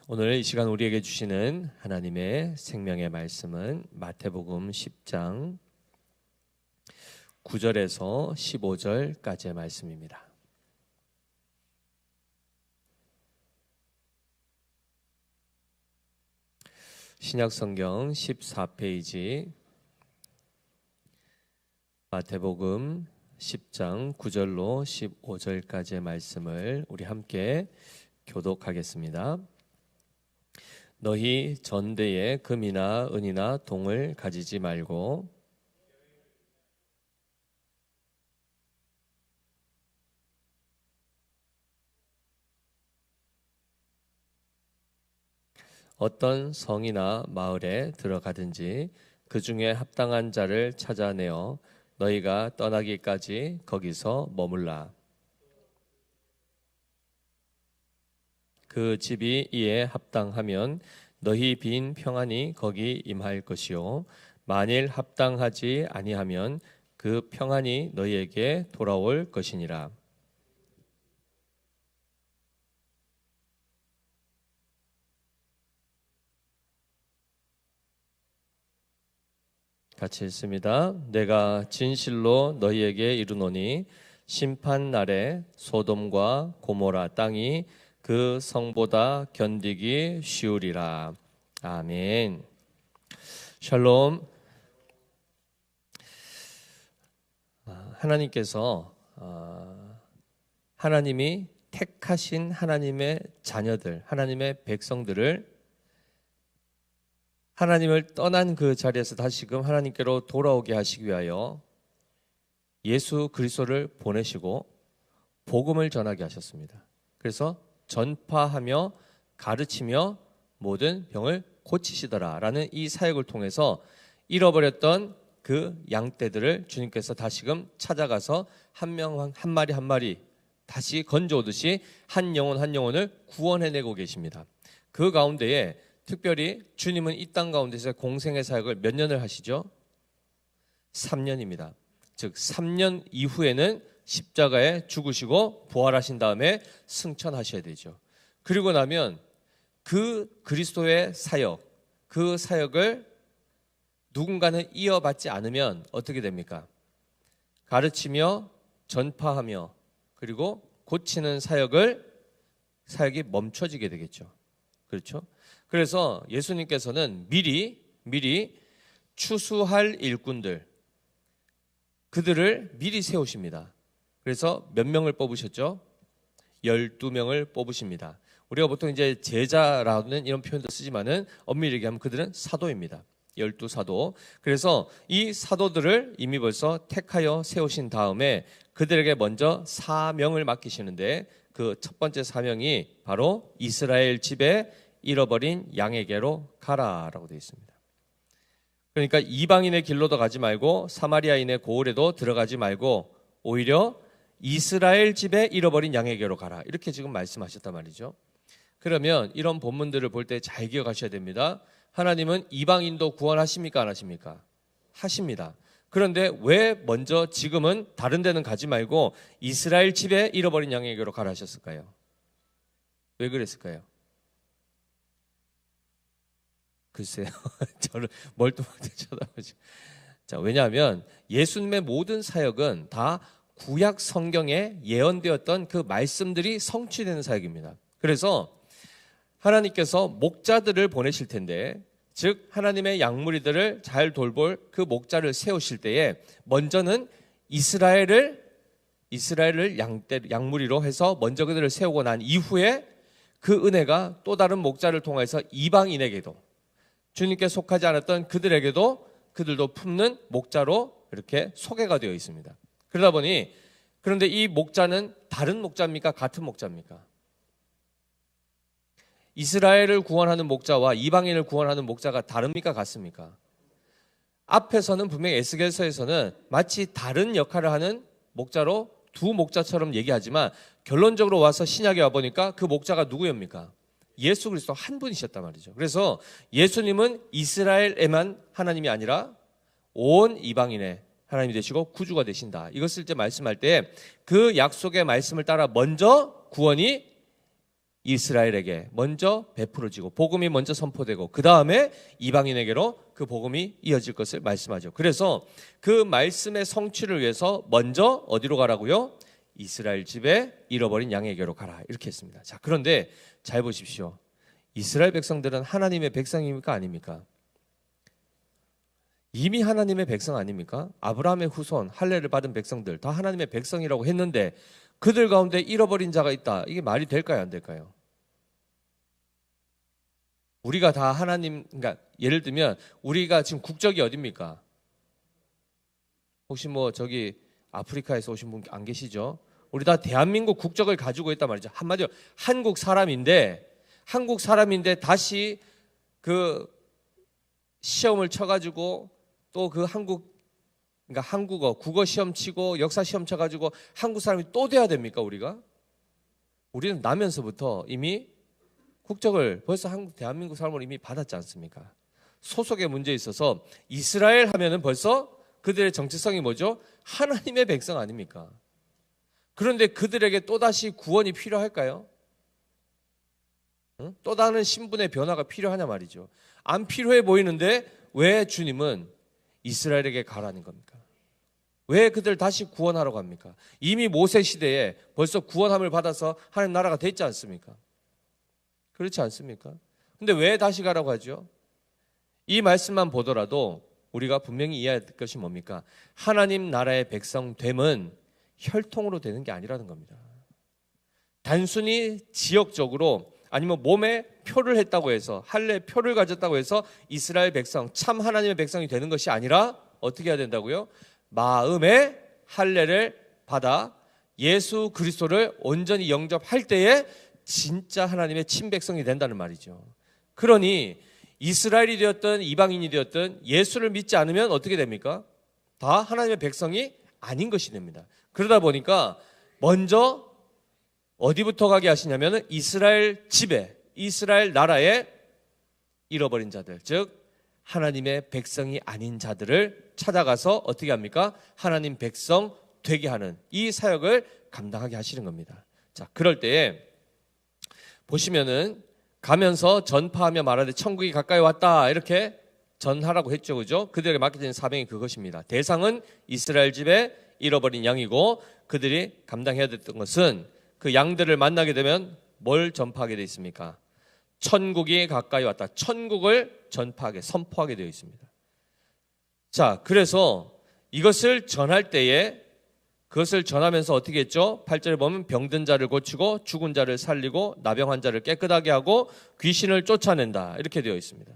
오늘 이 시간 우리에게 주시는 하나님의 생명의 말씀은 마태복음 10장 9절에서 15절까지의 말씀입니다. 신약성경 14페이지 마태복음 10장 9절로 15절까지의 말씀을 우리 함께 교독하겠습니다. 너희 전대에 금이나 은이나 동을 가지지 말고 어떤 성이나 마을에 들어가든지 그 중에 합당한 자를 찾아내어 너희가 떠나기까지 거기서 머물라. 그 집이 이에 합당하면 너희 빈 평안이 거기 임할 것이요 만일 합당하지 아니하면 그 평안이 너희에게 돌아올 것이니라. 같이 읽습니다. 내가 진실로 너희에게 이르노니 심판 날에 소돔과 고모라 땅이 그 성보다 견디기 쉬우리라. 아멘. 샬롬. 하나님께서 하나님이 택하신 하나님의 자녀들, 하나님의 백성들을 하나님을 떠난 그 자리에서 다시금 하나님께로 돌아오게 하시기 위하여 예수 그리스도를 보내시고 복음을 전하게 하셨습니다. 그래서 전파하며 가르치며 모든 병을 고치시더라 라는 이 사역을 통해서 잃어버렸던 그 양떼들을 주님께서 다시금 찾아가서 한 명 한 마리 한 마리 다시 건져오듯이 한 영혼 한 영혼을 구원해내고 계십니다. 그 가운데에 특별히 주님은 이 땅 가운데서 공생의 사역을 몇 년을 하시죠? 3년입니다. 즉 3년 이후에는 십자가에 죽으시고 부활하신 다음에 승천하셔야 되죠. 그리고 나면 그 그리스도의 사역, 그 사역을 누군가는 이어받지 않으면 어떻게 됩니까? 가르치며 전파하며 그리고 고치는 사역이 멈춰지게 되겠죠. 그렇죠? 그래서 예수님께서는 미리 추수할 일꾼들, 그들을 미리 세우십니다. 그래서 몇 명을 뽑으셨죠? 12명을 뽑으십니다. 우리가 보통 이제 제자라는 이런 표현도 쓰지만은 엄밀히 얘기하면 그들은 사도입니다. 12사도. 그래서 이 사도들을 이미 벌써 택하여 세우신 다음에 그들에게 먼저 사명을 맡기시는데 그 첫 번째 사명이 바로 이스라엘 집에 잃어버린 양에게로 가라라고 되어 있습니다. 그러니까 이방인의 길로도 가지 말고 사마리아인의 고을에도 들어가지 말고 오히려 이스라엘 집에 잃어버린 양에게로 가라. 이렇게 지금 말씀하셨단 말이죠. 그러면 이런 본문들을 볼 때 잘 기억하셔야 됩니다. 하나님은 이방인도 구원하십니까? 안 하십니까? 하십니다. 그런데 왜 먼저 지금은 다른 데는 가지 말고 이스라엘 집에 잃어버린 양에게로 가라 하셨을까요? 왜 그랬을까요? 글쎄요. 저를 멀뚱멀뚱 쳐다보죠. 자, 왜냐하면 예수님의 모든 사역은 다 구약 성경에 예언되었던 그 말씀들이 성취되는 사역입니다. 그래서 하나님께서 목자들을 보내실 텐데, 즉 하나님의 양무리들을 잘 돌볼 그 목자를 세우실 때에 먼저는 이스라엘을 양무리로 해서 먼저 그들을 세우고 난 이후에 그 은혜가 또 다른 목자를 통해서 이방인에게도 주님께 속하지 않았던 그들에게도 그들도 품는 목자로 이렇게 소개가 되어 있습니다. 그러다 보니 그런데 이 목자는 다른 목자입니까? 같은 목자입니까? 이스라엘을 구원하는 목자와 이방인을 구원하는 목자가 다릅니까? 같습니까? 앞에서는 분명히 에스겔서에서는 마치 다른 역할을 하는 목자로 두 목자처럼 얘기하지만 결론적으로 와서 신약에 와보니까 그 목자가 누구입니까? 예수 그리스도 한 분이셨단 말이죠. 그래서 예수님은 이스라엘에만 하나님이 아니라 온 이방인의 하나님이 되시고 구주가 되신다. 이것을 이제 말씀할 때 그 약속의 말씀을 따라 먼저 구원이 이스라엘에게 먼저 베풀어지고 복음이 먼저 선포되고 그 다음에 이방인에게로 그 복음이 이어질 것을 말씀하죠. 그래서 그 말씀의 성취를 위해서 먼저 어디로 가라고요? 이스라엘 집에 잃어버린 양에게로 가라 이렇게 했습니다. 자, 그런데 잘 보십시오. 이스라엘 백성들은 하나님의 백성입니까 아닙니까? 이미 하나님의 백성 아닙니까? 아브라함의 후손 할례를 받은 백성들 다 하나님의 백성이라고 했는데 그들 가운데 잃어버린 자가 있다. 이게 말이 될까요 안 될까요? 우리가 다 하나님, 그러니까 예를 들면 우리가 지금 국적이 어딥니까? 혹시 뭐 저기 아프리카에서 오신 분 안 계시죠? 우리 다 대한민국 국적을 가지고 있단 말이죠. 한마디로 한국 사람인데 다시 그 시험을 쳐가지고 또 그 그러니까 한국어, 국어 시험 치고 역사 시험 쳐가지고 한국 사람이 또 돼야 됩니까 우리가? 우리는 나면서부터 이미 국적을 벌써 대한민국 사람으로 이미 받았지 않습니까? 소속의 문제에 있어서 이스라엘 하면은 벌써 그들의 정체성이 뭐죠? 하나님의 백성 아닙니까? 그런데 그들에게 또다시 구원이 필요할까요? 응? 또 다른 신분의 변화가 필요하냐 말이죠. 안 필요해 보이는데 왜 주님은 이스라엘에게 가라는 겁니까? 왜 그들 다시 구원하러 갑니까? 이미 모세 시대에 벌써 구원함을 받아서 하나님 나라가 됐지 않습니까? 그렇지 않습니까? 근데 왜 다시 가라고 하죠? 이 말씀만 보더라도 우리가 분명히 이해할 것이 뭡니까? 하나님 나라의 백성됨은 혈통으로 되는 게 아니라는 겁니다. 단순히 지역적으로 아니면 몸에 표를 했다고 해서 할례 표를 가졌다고 해서 이스라엘 백성, 참 하나님의 백성이 되는 것이 아니라 어떻게 해야 된다고요? 마음의 할례를 받아 예수 그리스도를 온전히 영접할 때에 진짜 하나님의 친백성이 된다는 말이죠. 그러니 이스라엘이 되었든 이방인이 되었든 예수를 믿지 않으면 어떻게 됩니까? 다 하나님의 백성이 아닌 것이 됩니다. 그러다 보니까 먼저 어디부터 가게 하시냐면 이스라엘 집에, 이스라엘 나라에 잃어버린 자들, 즉 하나님의 백성이 아닌 자들을 찾아가서 어떻게 합니까? 하나님 백성 되게 하는 이 사역을 감당하게 하시는 겁니다. 자, 그럴 때에 보시면은 가면서 전파하며 말하되 천국이 가까이 왔다 이렇게 전하라고 했죠, 그죠? 그들에게 맡겨진 사명이 그것입니다. 대상은 이스라엘 집에 잃어버린 양이고 그들이 감당해야 됐던 것은 그 양들을 만나게 되면 뭘 전파하게 되어 있습니까? 천국이 가까이 왔다. 천국을 전파하게, 선포하게 되어 있습니다. 자, 그래서 이것을 전할 때에 그것을 전하면서 어떻게 했죠? 8절에 보면 병든 자를 고치고 죽은 자를 살리고 나병 환자를 깨끗하게 하고 귀신을 쫓아낸다. 이렇게 되어 있습니다.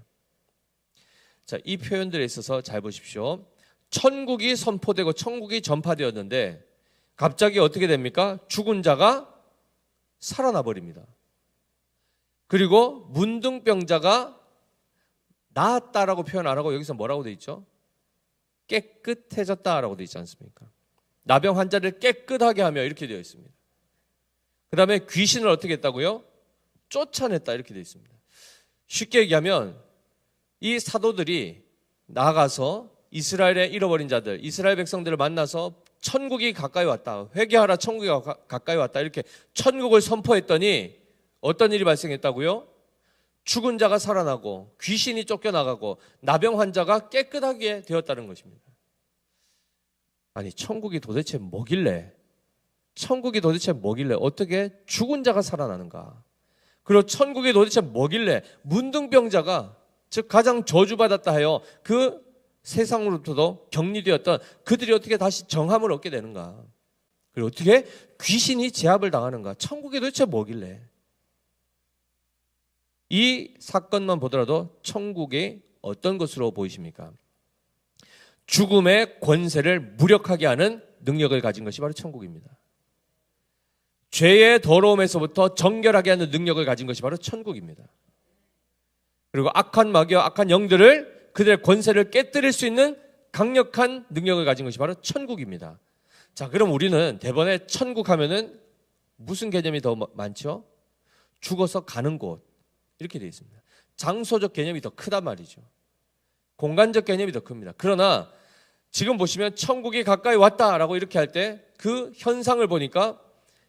자, 이 표현들에 있어서 잘 보십시오. 천국이 선포되고 천국이 전파되었는데 갑자기 어떻게 됩니까? 죽은 자가 살아나 버립니다. 그리고 문둥병자가 나았다라고 표현 안 하고 여기서 뭐라고 되어 있죠? 깨끗해졌다라고 되어 있지 않습니까? 나병 환자를 깨끗하게 하며 이렇게 되어 있습니다. 그 다음에 귀신을 어떻게 했다고요? 쫓아냈다 이렇게 되어 있습니다. 쉽게 얘기하면 이 사도들이 나가서 이스라엘의 잃어버린 자들, 이스라엘 백성들을 만나서 천국이 가까이 왔다, 회개하라 천국이 가까이 왔다 이렇게 천국을 선포했더니 어떤 일이 발생했다고요? 죽은 자가 살아나고 귀신이 쫓겨나가고 나병 환자가 깨끗하게 되었다는 것입니다. 아니 천국이 도대체 뭐길래 어떻게 죽은 자가 살아나는가? 그리고 천국이 도대체 뭐길래 문둥병자가 즉 가장 저주받았다 하여 그 세상으로부터도 격리되었던 그들이 어떻게 다시 정함을 얻게 되는가? 그리고 어떻게 귀신이 제압을 당하는가? 천국이 도대체 뭐길래? 이 사건만 보더라도 천국이 어떤 것으로 보이십니까? 죽음의 권세를 무력하게 하는 능력을 가진 것이 바로 천국입니다. 죄의 더러움에서부터 정결하게 하는 능력을 가진 것이 바로 천국입니다. 그리고 악한 마귀와 악한 영들을 그들의 권세를 깨뜨릴 수 있는 강력한 능력을 가진 것이 바로 천국입니다. 자, 그럼 우리는 대번에 천국 하면은 무슨 개념이 더 많죠? 죽어서 가는 곳 이렇게 되어 있습니다. 장소적 개념이 더 크단 말이죠. 공간적 개념이 더 큽니다. 그러나 지금 보시면 천국이 가까이 왔다라고 이렇게 할 때 그 현상을 보니까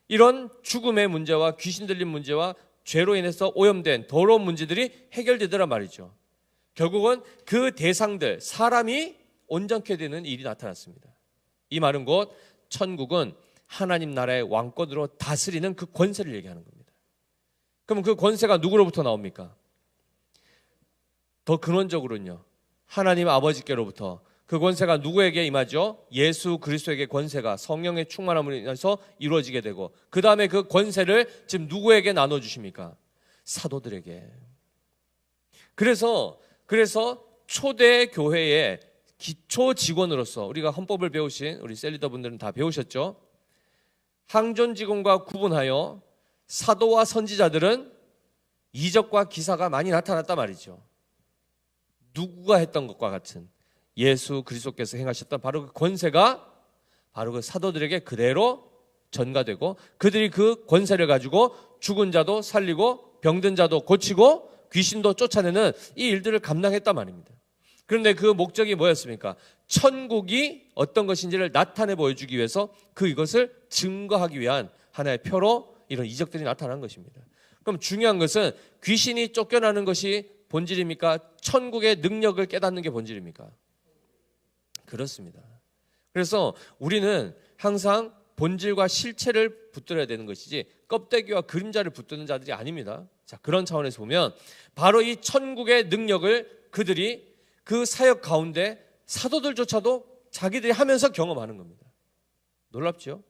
이런 죽음의 문제와 귀신 들린 문제와 죄로 인해서 오염된 더러운 문제들이 해결되더란 말이죠. 결국은 그 대상들, 사람이 온전케 되는 일이 나타났습니다. 이 말은 곧 천국은 하나님 나라의 왕권으로 다스리는 그 권세를 얘기하는 겁니다. 그럼 그 권세가 누구로부터 나옵니까? 더 근원적으로는요, 하나님 아버지께로부터. 그 권세가 누구에게 임하죠? 예수 그리스도에게 권세가 성령의 충만함으로 인해서 이루어지게 되고, 그 다음에 그 권세를 지금 누구에게 나눠주십니까? 사도들에게. 그래서 초대 교회의 기초 직원으로서, 우리가 헌법을 배우신 우리 셀리더 분들은 다 배우셨죠? 항존 직원과 구분하여 사도와 선지자들은 이적과 기사가 많이 나타났단 말이죠. 누구가 했던 것과 같은 예수 그리스도께서 행하셨던 바로 그 권세가 바로 그 사도들에게 그대로 전가되고, 그들이 그 권세를 가지고 죽은 자도 살리고 병든 자도 고치고 귀신도 쫓아내는 이 일들을 감당했단 말입니다. 그런데 그 목적이 뭐였습니까? 천국이 어떤 것인지를 나타내 보여주기 위해서 이것을 증거하기 위한 하나의 표로 이런 이적들이 나타난 것입니다. 그럼 중요한 것은 귀신이 쫓겨나는 것이 본질입니까? 천국의 능력을 깨닫는 게 본질입니까? 그렇습니다. 그래서 우리는 항상 본질과 실체를 붙들어야 되는 것이지 껍데기와 그림자를 붙드는 자들이 아닙니다. 자, 그런 차원에서 보면 바로 이 천국의 능력을 그들이 그 사역 가운데 사도들조차도 자기들이 하면서 경험하는 겁니다. 놀랍죠?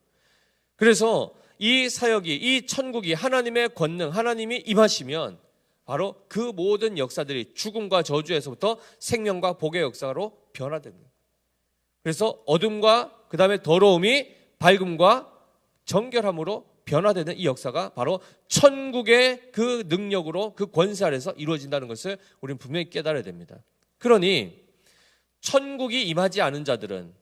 그래서 이 사역이, 이 천국이 하나님의 권능, 하나님이 임하시면 바로 그 모든 역사들이 죽음과 저주에서부터 생명과 복의 역사로 변화되는 거예요. 그래서 어둠과 그 다음에 더러움이 밝음과 정결함으로 변화되는 이 역사가 바로 천국의 그 능력으로, 그 권세 아래서 이루어진다는 것을 우리는 분명히 깨달아야 됩니다. 그러니 천국이 임하지 않은 자들은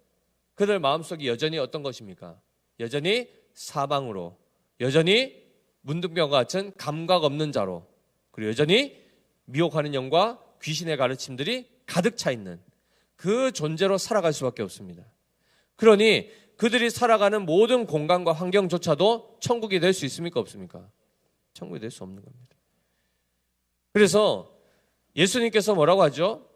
그들 마음속이 여전히 어떤 것입니까? 여전히 사방으로, 여전히 문둥병과 같은 감각 없는 자로, 그리고 여전히 미혹하는 영과 귀신의 가르침들이 가득 차 있는 그 존재로 살아갈 수밖에 없습니다. 그러니 그들이 살아가는 모든 공간과 환경조차도 천국이 될 수 있습니까? 없습니까? 천국이 될 수 없는 겁니다. 그래서 예수님께서 뭐라고 하죠?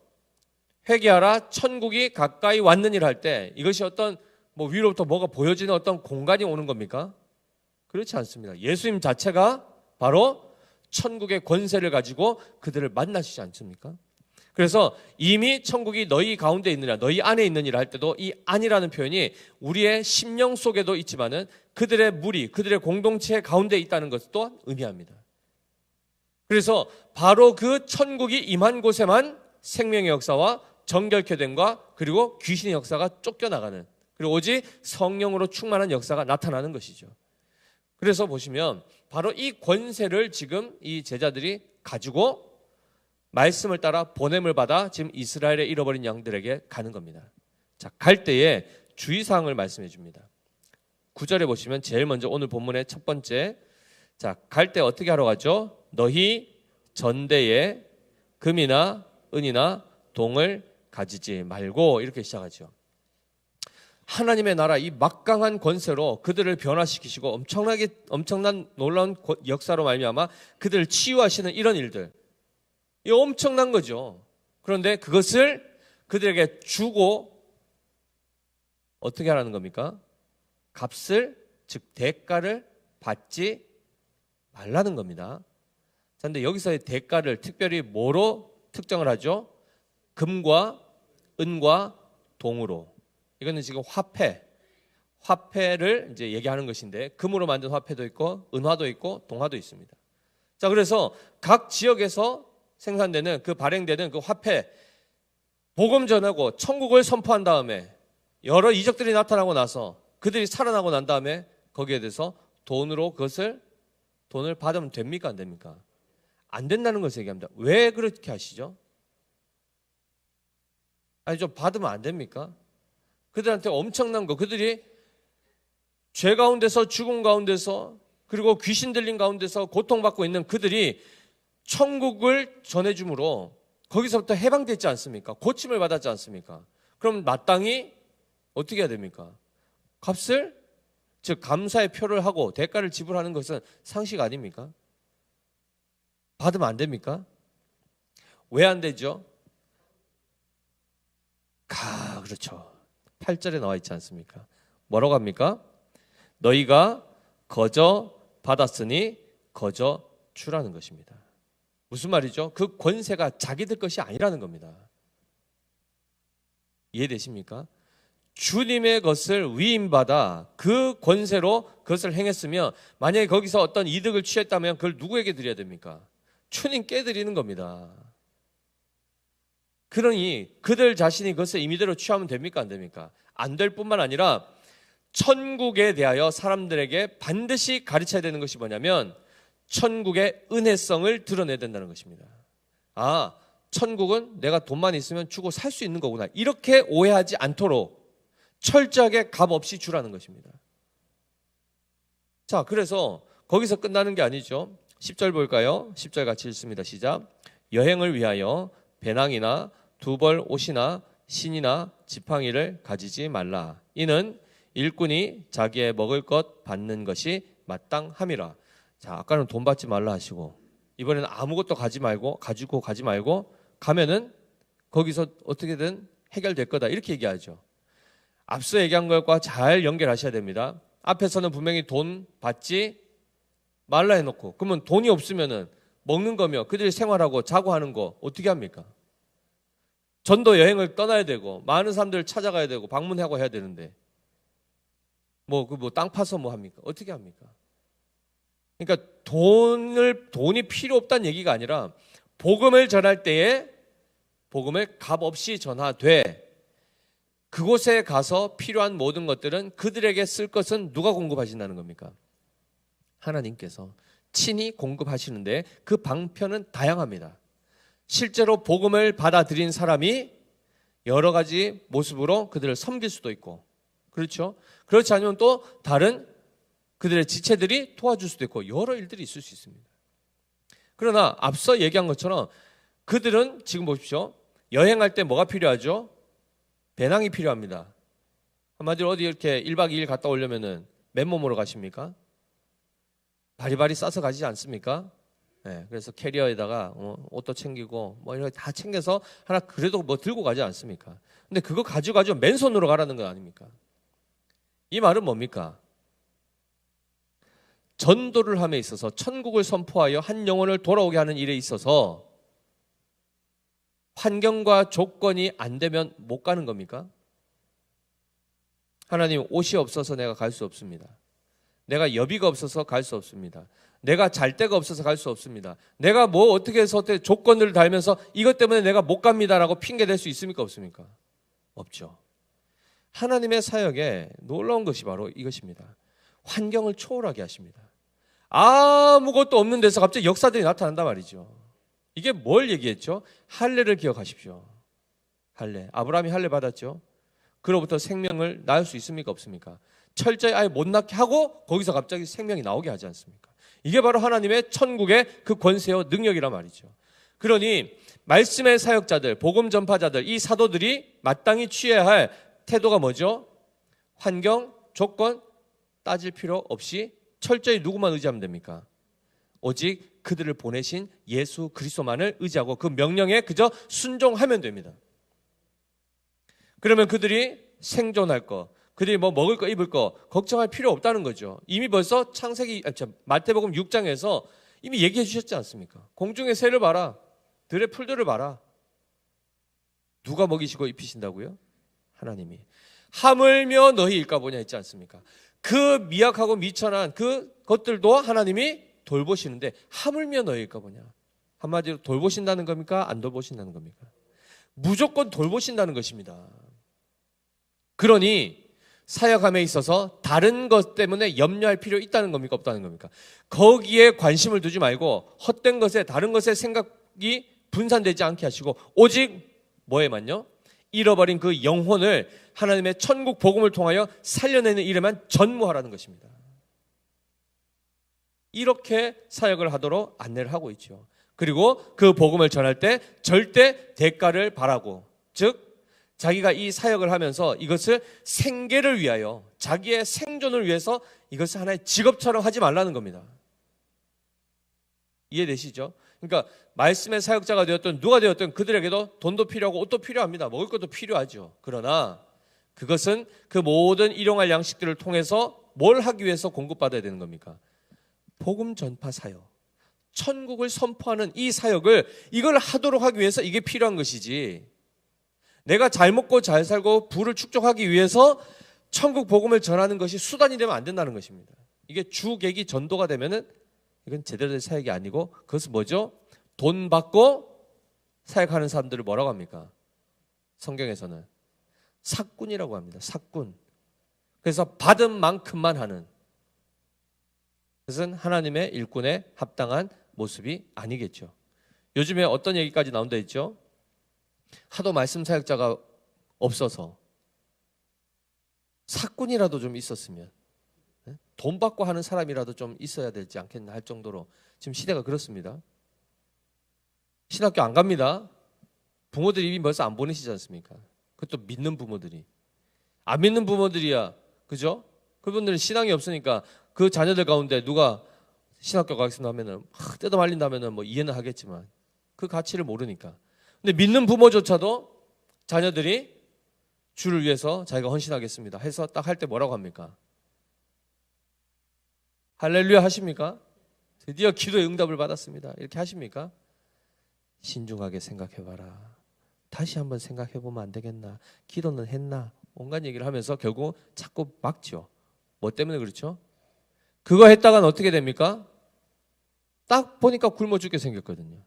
회개하라, 천국이 가까이 왔느니라 할 때 이것이 어떤 위로부터 뭐가 보여지는 어떤 공간이 오는 겁니까? 그렇지 않습니다. 예수님 자체가 바로 천국의 권세를 가지고 그들을 만나시지 않습니까? 그래서 이미 천국이 너희 가운데 있느냐, 너희 안에 있느니라 할 때도 이 안이라는 표현이 우리의 심령 속에도 있지만은 그들의 무리, 그들의 공동체 가운데 있다는 것을 또한 의미합니다. 그래서 바로 그 천국이 임한 곳에만 생명의 역사와 정결케 됨과 그리고 귀신의 역사가 쫓겨나가는, 그리고 오직 성령으로 충만한 역사가 나타나는 것이죠. 그래서 보시면 바로 이 권세를 지금 이 제자들이 가지고 말씀을 따라 보냄을 받아 지금 이스라엘의 잃어버린 양들에게 가는 겁니다. 자, 갈 때에 주의사항을 말씀해 줍니다. 9절에 보시면 제일 먼저 오늘 본문의 첫 번째, 자, 갈 때 어떻게 하러 가죠? 너희 전대에 금이나 은이나 동을 가지지 말고, 이렇게 시작하죠. 하나님의 나라, 이 막강한 권세로 그들을 변화시키시고 엄청난 놀라운 역사로 말미암아 그들을 치유하시는 이런 일들, 이 엄청난 거죠. 그런데 그것을 그들에게 주고 어떻게 하라는 겁니까? 값을, 즉 대가를 받지 말라는 겁니다. 그런데 여기서의 대가를 특별히 뭐로 특정을 하죠? 금과 은과 동으로. 이거는 지금 화폐를 이제 얘기하는 것인데, 금으로 만든 화폐도 있고 은화도 있고 동화도 있습니다. 자, 그래서 각 지역에서 생산되는 그 발행되는 그 화폐, 복음 전하고 천국을 선포한 다음에 여러 이적들이 나타나고 나서 그들이 살아나고 난 다음에 거기에 대해서 돈을 받으면 됩니까? 안 됩니까? 안 된다는 것을 얘기합니다. 왜 그렇게 하시죠? 아니, 좀 받으면 안 됩니까? 그들한테 엄청난 거, 그들이 죄 가운데서, 죽음 가운데서, 그리고 귀신 들린 가운데서 고통받고 있는 그들이 천국을 전해줌으로 거기서부터 해방됐지 않습니까? 고침을 받았지 않습니까? 그럼 마땅히 어떻게 해야 됩니까? 값을, 즉 감사의 표를 하고 대가를 지불하는 것은 상식 아닙니까? 받으면 안 됩니까? 왜 안 되죠? 그렇죠. 8절에 나와 있지 않습니까? 뭐라고 합니까? 너희가 거저 받았으니 거저 주라는 것입니다. 무슨 말이죠? 그 권세가 자기들 것이 아니라는 겁니다. 이해되십니까? 주님의 것을 위임받아 그 권세로 그것을 행했으면 만약에 거기서 어떤 이득을 취했다면 그걸 누구에게 드려야 됩니까? 주님께 드리는 겁니다. 그러니 그들 자신이 그것을 임의대로 취하면 됩니까? 안 됩니까? 안 될 뿐만 아니라 천국에 대하여 사람들에게 반드시 가르쳐야 되는 것이 뭐냐면 천국의 은혜성을 드러내야 된다는 것입니다. 천국은 내가 돈만 있으면 주고 살 수 있는 거구나. 이렇게 오해하지 않도록 철저하게 값없이 주라는 것입니다. 자, 그래서 거기서 끝나는 게 아니죠. 10절 볼까요? 10절 같이 읽습니다. 시작. 여행을 위하여 배낭이나 두벌 옷이나 신이나 지팡이를 가지지 말라. 이는 일꾼이 자기의 먹을 것 받는 것이 마땅함이라. 자, 아까는 돈 받지 말라 하시고 이번에는 아무것도 가지고 가지 말고 가면은 거기서 어떻게든 해결될 거다 이렇게 얘기하죠. 앞서 얘기한 것과 잘 연결하셔야 됩니다. 앞에서는 분명히 돈 받지 말라 해놓고 그러면 돈이 없으면은 먹는 거며 그들이 생활하고 자고 하는 거 어떻게 합니까? 전도 여행을 떠나야 되고 많은 사람들을 찾아가야 되고 방문하고 해야 되는데 땅 파서 뭐 합니까? 어떻게 합니까? 그러니까 돈이 필요 없다는 얘기가 아니라 복음을 전할 때에 복음을 값없이 전하되 그곳에 가서 필요한 모든 것들은 그들에게 쓸 것은 누가 공급하신다는 겁니까? 하나님께서 친히 공급하시는데 그 방편은 다양합니다. 실제로 복음을 받아들인 사람이 여러 가지 모습으로 그들을 섬길 수도 있고 그렇죠? 그렇지 않으면 또 다른 그들의 지체들이 도와줄 수도 있고 여러 일들이 있을 수 있습니다. 그러나 앞서 얘기한 것처럼 그들은 지금 보십시오. 여행할 때 뭐가 필요하죠? 배낭이 필요합니다. 한마디로 어디 이렇게 1박 2일 갔다 오려면은 맨몸으로 가십니까? 바리바리 싸서 가지 않습니까? 네, 그래서 캐리어에다가 옷도 챙기고 이런 거 다 챙겨서 하나 그래도 들고 가지 않습니까? 근데 그거 가지고 맨손으로 가라는 건 아닙니까? 이 말은 뭡니까? 전도를 함에 있어서 천국을 선포하여 한 영혼을 돌아오게 하는 일에 있어서 환경과 조건이 안 되면 못 가는 겁니까? 하나님, 옷이 없어서 내가 갈 수 없습니다. 내가 여비가 없어서 갈 수 없습니다. 내가 잘 데가 없어서 갈 수 없습니다. 내가 어떻게 해서 조건들을 달면서 이것 때문에 내가 못 갑니다라고 핑계 댈 수 있습니까? 없습니까? 없죠. 하나님의 사역에 놀라운 것이 바로 이것입니다. 환경을 초월하게 하십니다. 아무것도 없는 데서 갑자기 역사들이 나타난단 말이죠. 이게 뭘 얘기했죠? 할례를 기억하십시오. 할례. 아브라함이 할례 받았죠. 그로부터 생명을 낳을 수 있습니까? 없습니까? 철저히 아예 못 낳게 하고 거기서 갑자기 생명이 나오게 하지 않습니까? 이게 바로 하나님의 천국의 그 권세와 능력이란 말이죠. 그러니 말씀의 사역자들, 복음 전파자들, 이 사도들이 마땅히 취해야 할 태도가 뭐죠? 환경, 조건 따질 필요 없이 철저히 누구만 의지하면 됩니까? 오직 그들을 보내신 예수 그리스도만을 의지하고 그 명령에 그저 순종하면 됩니다. 그러면 그들이 생존할 거, 그들이 먹을 거, 입을 거 걱정할 필요 없다는 거죠. 이미 벌써 마태복음 6장에서 이미 얘기해 주셨지 않습니까? 공중의 새를 봐라, 들의 풀들을 봐라. 누가 먹이시고 입히신다고요? 하나님이. 하물며 너희일까 보냐 했지 않습니까? 그 미약하고 미천한 그 것들도 하나님이 돌보시는데 하물며 너희일까 보냐. 한마디로 돌보신다는 겁니까? 안 돌보신다는 겁니까? 무조건 돌보신다는 것입니다. 그러니 사역함에 있어서 다른 것 때문에 염려할 필요 있다는 겁니까? 없다는 겁니까? 거기에 관심을 두지 말고 헛된 것에 다른 것에 생각이 분산되지 않게 하시고 오직 뭐에만요? 잃어버린 그 영혼을 하나님의 천국 복음을 통하여 살려내는 일에만 전무하라는 것입니다. 이렇게 사역을 하도록 안내를 하고 있죠. 그리고 그 복음을 전할 때 절대 대가를 바라고, 즉 자기가 이 사역을 하면서 이것을 생계를 위하여, 자기의 생존을 위해서 이것을 하나의 직업처럼 하지 말라는 겁니다. 이해되시죠? 그러니까 말씀의 사역자가 되었든 누가 되었든 그들에게도 돈도 필요하고 옷도 필요합니다. 먹을 것도 필요하죠. 그러나 그것은 그 모든 일용할 양식들을 통해서 뭘 하기 위해서 공급받아야 되는 겁니까? 복음 전파 사역, 천국을 선포하는 이 사역을 이걸 하도록 하기 위해서 이게 필요한 것이지, 내가 잘 먹고 잘 살고 부를 축적하기 위해서 천국 복음을 전하는 것이 수단이 되면 안 된다는 것입니다. 이게 주객이 전도가 되면은 이건 제대로 된 사역이 아니고, 그것은 뭐죠? 돈 받고 사역하는 사람들을 뭐라고 합니까? 성경에서는 삭군이라고 합니다. 삭군. 그래서 받은 만큼만 하는, 그것은 하나님의 일꾼에 합당한 모습이 아니겠죠. 요즘에 어떤 얘기까지 나온다 했죠? 하도 말씀 사역자가 없어서 삭군이라도 좀 있었으면, 돈 받고 하는 사람이라도 좀 있어야 되지 않겠나 할 정도로 지금 시대가 그렇습니다. 신학교 안 갑니다. 부모들이 이미 벌써 안 보내시지 않습니까? 그것도 믿는 부모들이. 안 믿는 부모들이야, 그죠? 그분들은 신앙이 없으니까 그 자녀들 가운데 누가 신학교 가겠습니다 하면은 뜯어 말린다면은 뭐 이해는 하겠지만 그 가치를 모르니까. 근데 믿는 부모조차도 자녀들이 주를 위해서 자기가 헌신하겠습니다 해서 딱 할 때 뭐라고 합니까? 할렐루야 하십니까? 드디어 기도의 응답을 받았습니다 이렇게 하십니까? 신중하게 생각해봐라. 다시 한번 생각해보면 안 되겠나? 기도는 했나? 온갖 얘기를 하면서 결국 자꾸 막죠. 뭐 때문에 그렇죠? 그거 했다간 어떻게 됩니까? 딱 보니까 굶어 죽게 생겼거든요.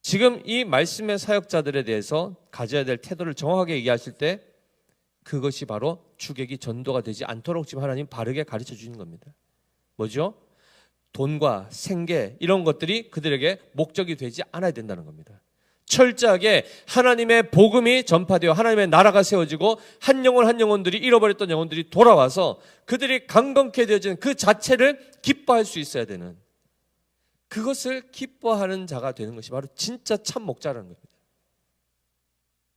지금 이 말씀의 사역자들에 대해서 가져야 될 태도를 정확하게 얘기하실 때 그것이 바로 주객이 전도가 되지 않도록 지금 하나님 바르게 가르쳐 주시는 겁니다. 뭐죠? 돈과 생계 이런 것들이 그들에게 목적이 되지 않아야 된다는 겁니다. 철저하게 하나님의 복음이 전파되어 하나님의 나라가 세워지고 한 영혼 한 영혼들이 잃어버렸던 영혼들이 돌아와서 그들이 강건케 되어지는 그 자체를 기뻐할 수 있어야 되는, 그것을 기뻐하는 자가 되는 것이 바로 진짜 참 목자라는 겁니다.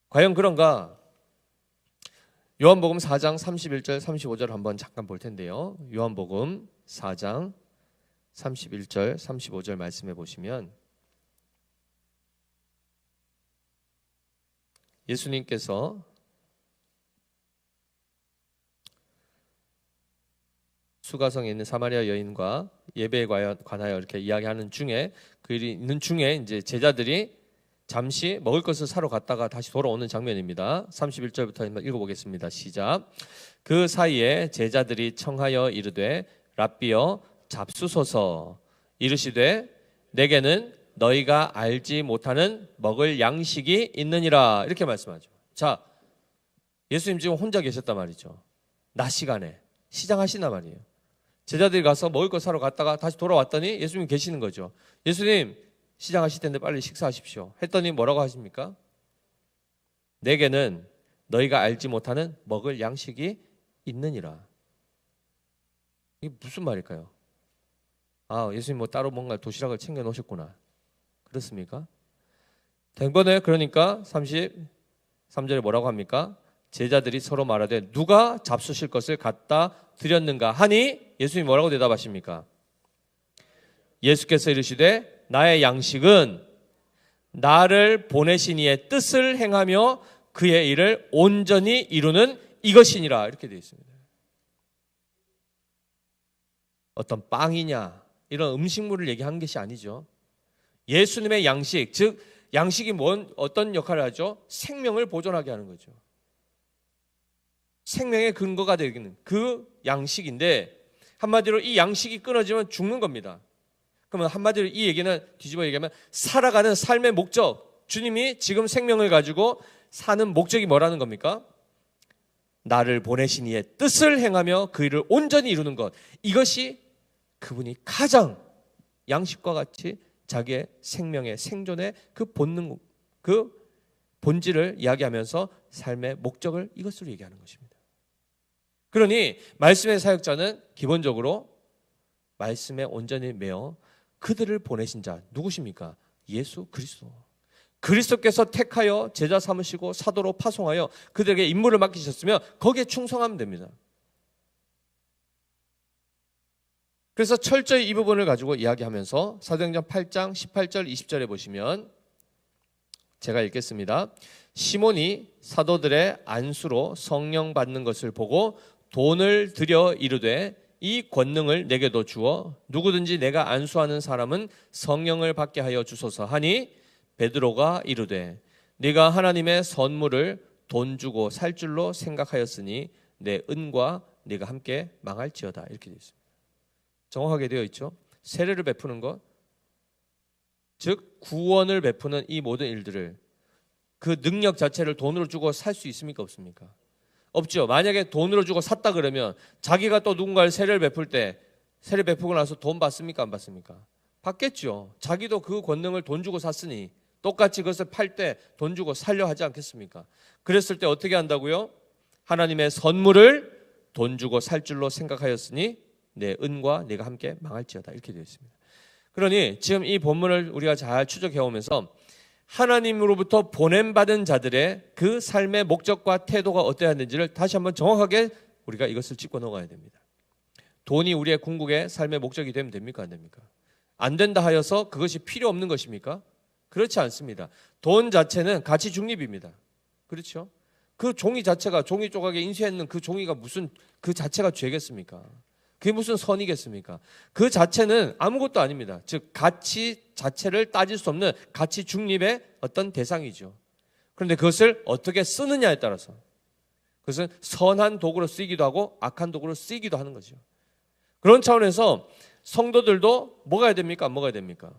과연 그런가? 요한복음 4장 31절 35절 한번 잠깐 볼 텐데요. 요한복음 4장 31절 35절 말씀해 보시면 예수님께서 수가성에 있는 사마리아 여인과 예배에 관하여 이렇게 이야기하는 중에, 그 일이 있는 중에 이제 제자들이 잠시 먹을 것을 사러 갔다가 다시 돌아오는 장면입니다. 31절부터 한번 읽어보겠습니다. 시작. 그 사이에 제자들이 청하여 이르되 랍비여 잡수소서. 이르시되 내게는 너희가 알지 못하는 먹을 양식이 있느니라. 이렇게 말씀하죠. 자, 예수님 지금 혼자 계셨단 말이죠. 낮 시간에 시장하신단 말이에요. 제자들이 가서 먹을 거 사러 갔다가 다시 돌아왔더니 예수님 계시는 거죠. 예수님 시장하실 텐데 빨리 식사하십시오 했더니 뭐라고 하십니까? 내게는 너희가 알지 못하는 먹을 양식이 있느니라. 이게 무슨 말일까요? 아, 예수님 뭐 따로 뭔가 도시락을 챙겨 놓으셨구나. 그렇습니까? 댕번에 그러니까 33절에 뭐라고 합니까? 제자들이 서로 말하되 누가 잡수실 것을 갖다 드렸는가 하니 예수님이 뭐라고 대답하십니까? 예수께서 이르시되 나의 양식은 나를 보내신 이의 뜻을 행하며 그의 일을 온전히 이루는 이것이니라. 이렇게 되어 있습니다. 어떤 빵이냐 이런 음식물을 얘기한 것이 아니죠. 예수님의 양식, 즉 양식이 어떤 역할을 하죠? 생명을 보존하게 하는 거죠. 생명의 근거가 되는 그 양식인데, 한마디로 이 양식이 끊어지면 죽는 겁니다. 그러면 한마디로 이 얘기는 뒤집어 얘기하면 살아가는 삶의 목적, 주님이 지금 생명을 가지고 사는 목적이 뭐라는 겁니까? 나를 보내신 이의 뜻을 행하며 그 일을 온전히 이루는 것, 이것이 그분이 가장 양식과 같이 자기의 생명의 생존의 그 본능, 그 본질을 이야기하면서 삶의 목적을 이것으로 얘기하는 것입니다. 그러니 말씀의 사역자는 기본적으로 말씀에 온전히 매어 그들을 보내신 자 누구십니까? 예수 그리스도. 그리스도께서 택하여 제자 삼으시고 사도로 파송하여 그들에게 임무를 맡기셨으면 거기에 충성하면 됩니다. 그래서 철저히 이 부분을 가지고 이야기하면서 사도행전 8장 18절 20절에 보시면 제가 읽겠습니다. 시몬이 사도들의 안수로 성령 받는 것을 보고 돈을 들여 이르되 이 권능을 내게도 주어 누구든지 내가 안수하는 사람은 성령을 받게 하여 주소서 하니 베드로가 이르되 네가 하나님의 선물을 돈 주고 살 줄로 생각하였으니 내 은과 네가 함께 망할지어다. 이렇게 되어 있습니다. 정확하게 되어 있죠. 세례를 베푸는 것, 즉 구원을 베푸는 이 모든 일들을 그 능력 자체를 돈으로 주고 살 수 있습니까? 없습니까? 없죠. 만약에 돈으로 주고 샀다 그러면 자기가 또 누군가를 세례를 베풀 때 세례 베푸고 나서 돈 받습니까? 안 받습니까? 받겠죠. 자기도 그 권능을 돈 주고 샀으니 똑같이 그것을 팔 때 돈 주고 살려 하지 않겠습니까? 그랬을 때 어떻게 한다고요? 하나님의 선물을 돈 주고 살 줄로 생각하였으니 내 은과 네가 함께 망할지어다. 이렇게 되어 있습니다. 그러니 지금 이 본문을 우리가 잘 추적해 오면서 하나님으로부터 보냄받은 자들의 그 삶의 목적과 태도가 어떠해야 하는지를 다시 한번 정확하게 우리가 이것을 짚고 넘어가야 됩니다. 돈이 우리의 궁극의 삶의 목적이 되면 됩니까? 안 됩니까? 안 된다 하여서 그것이 필요 없는 것입니까? 그렇지 않습니다. 돈 자체는 가치 중립입니다. 그렇죠? 그 종이 자체가 종이 조각에 인쇄했는 그 종이가 무슨 그 자체가 죄겠습니까? 그게 무슨 선이겠습니까? 그 자체는 아무것도 아닙니다. 즉 가치 자체를 따질 수 없는 가치 중립의 어떤 대상이죠. 그런데 그것을 어떻게 쓰느냐에 따라서 그것은 선한 도구로 쓰이기도 하고 악한 도구로 쓰이기도 하는 거죠. 그런 차원에서 성도들도 먹어야 됩니까? 안 먹어야 됩니까?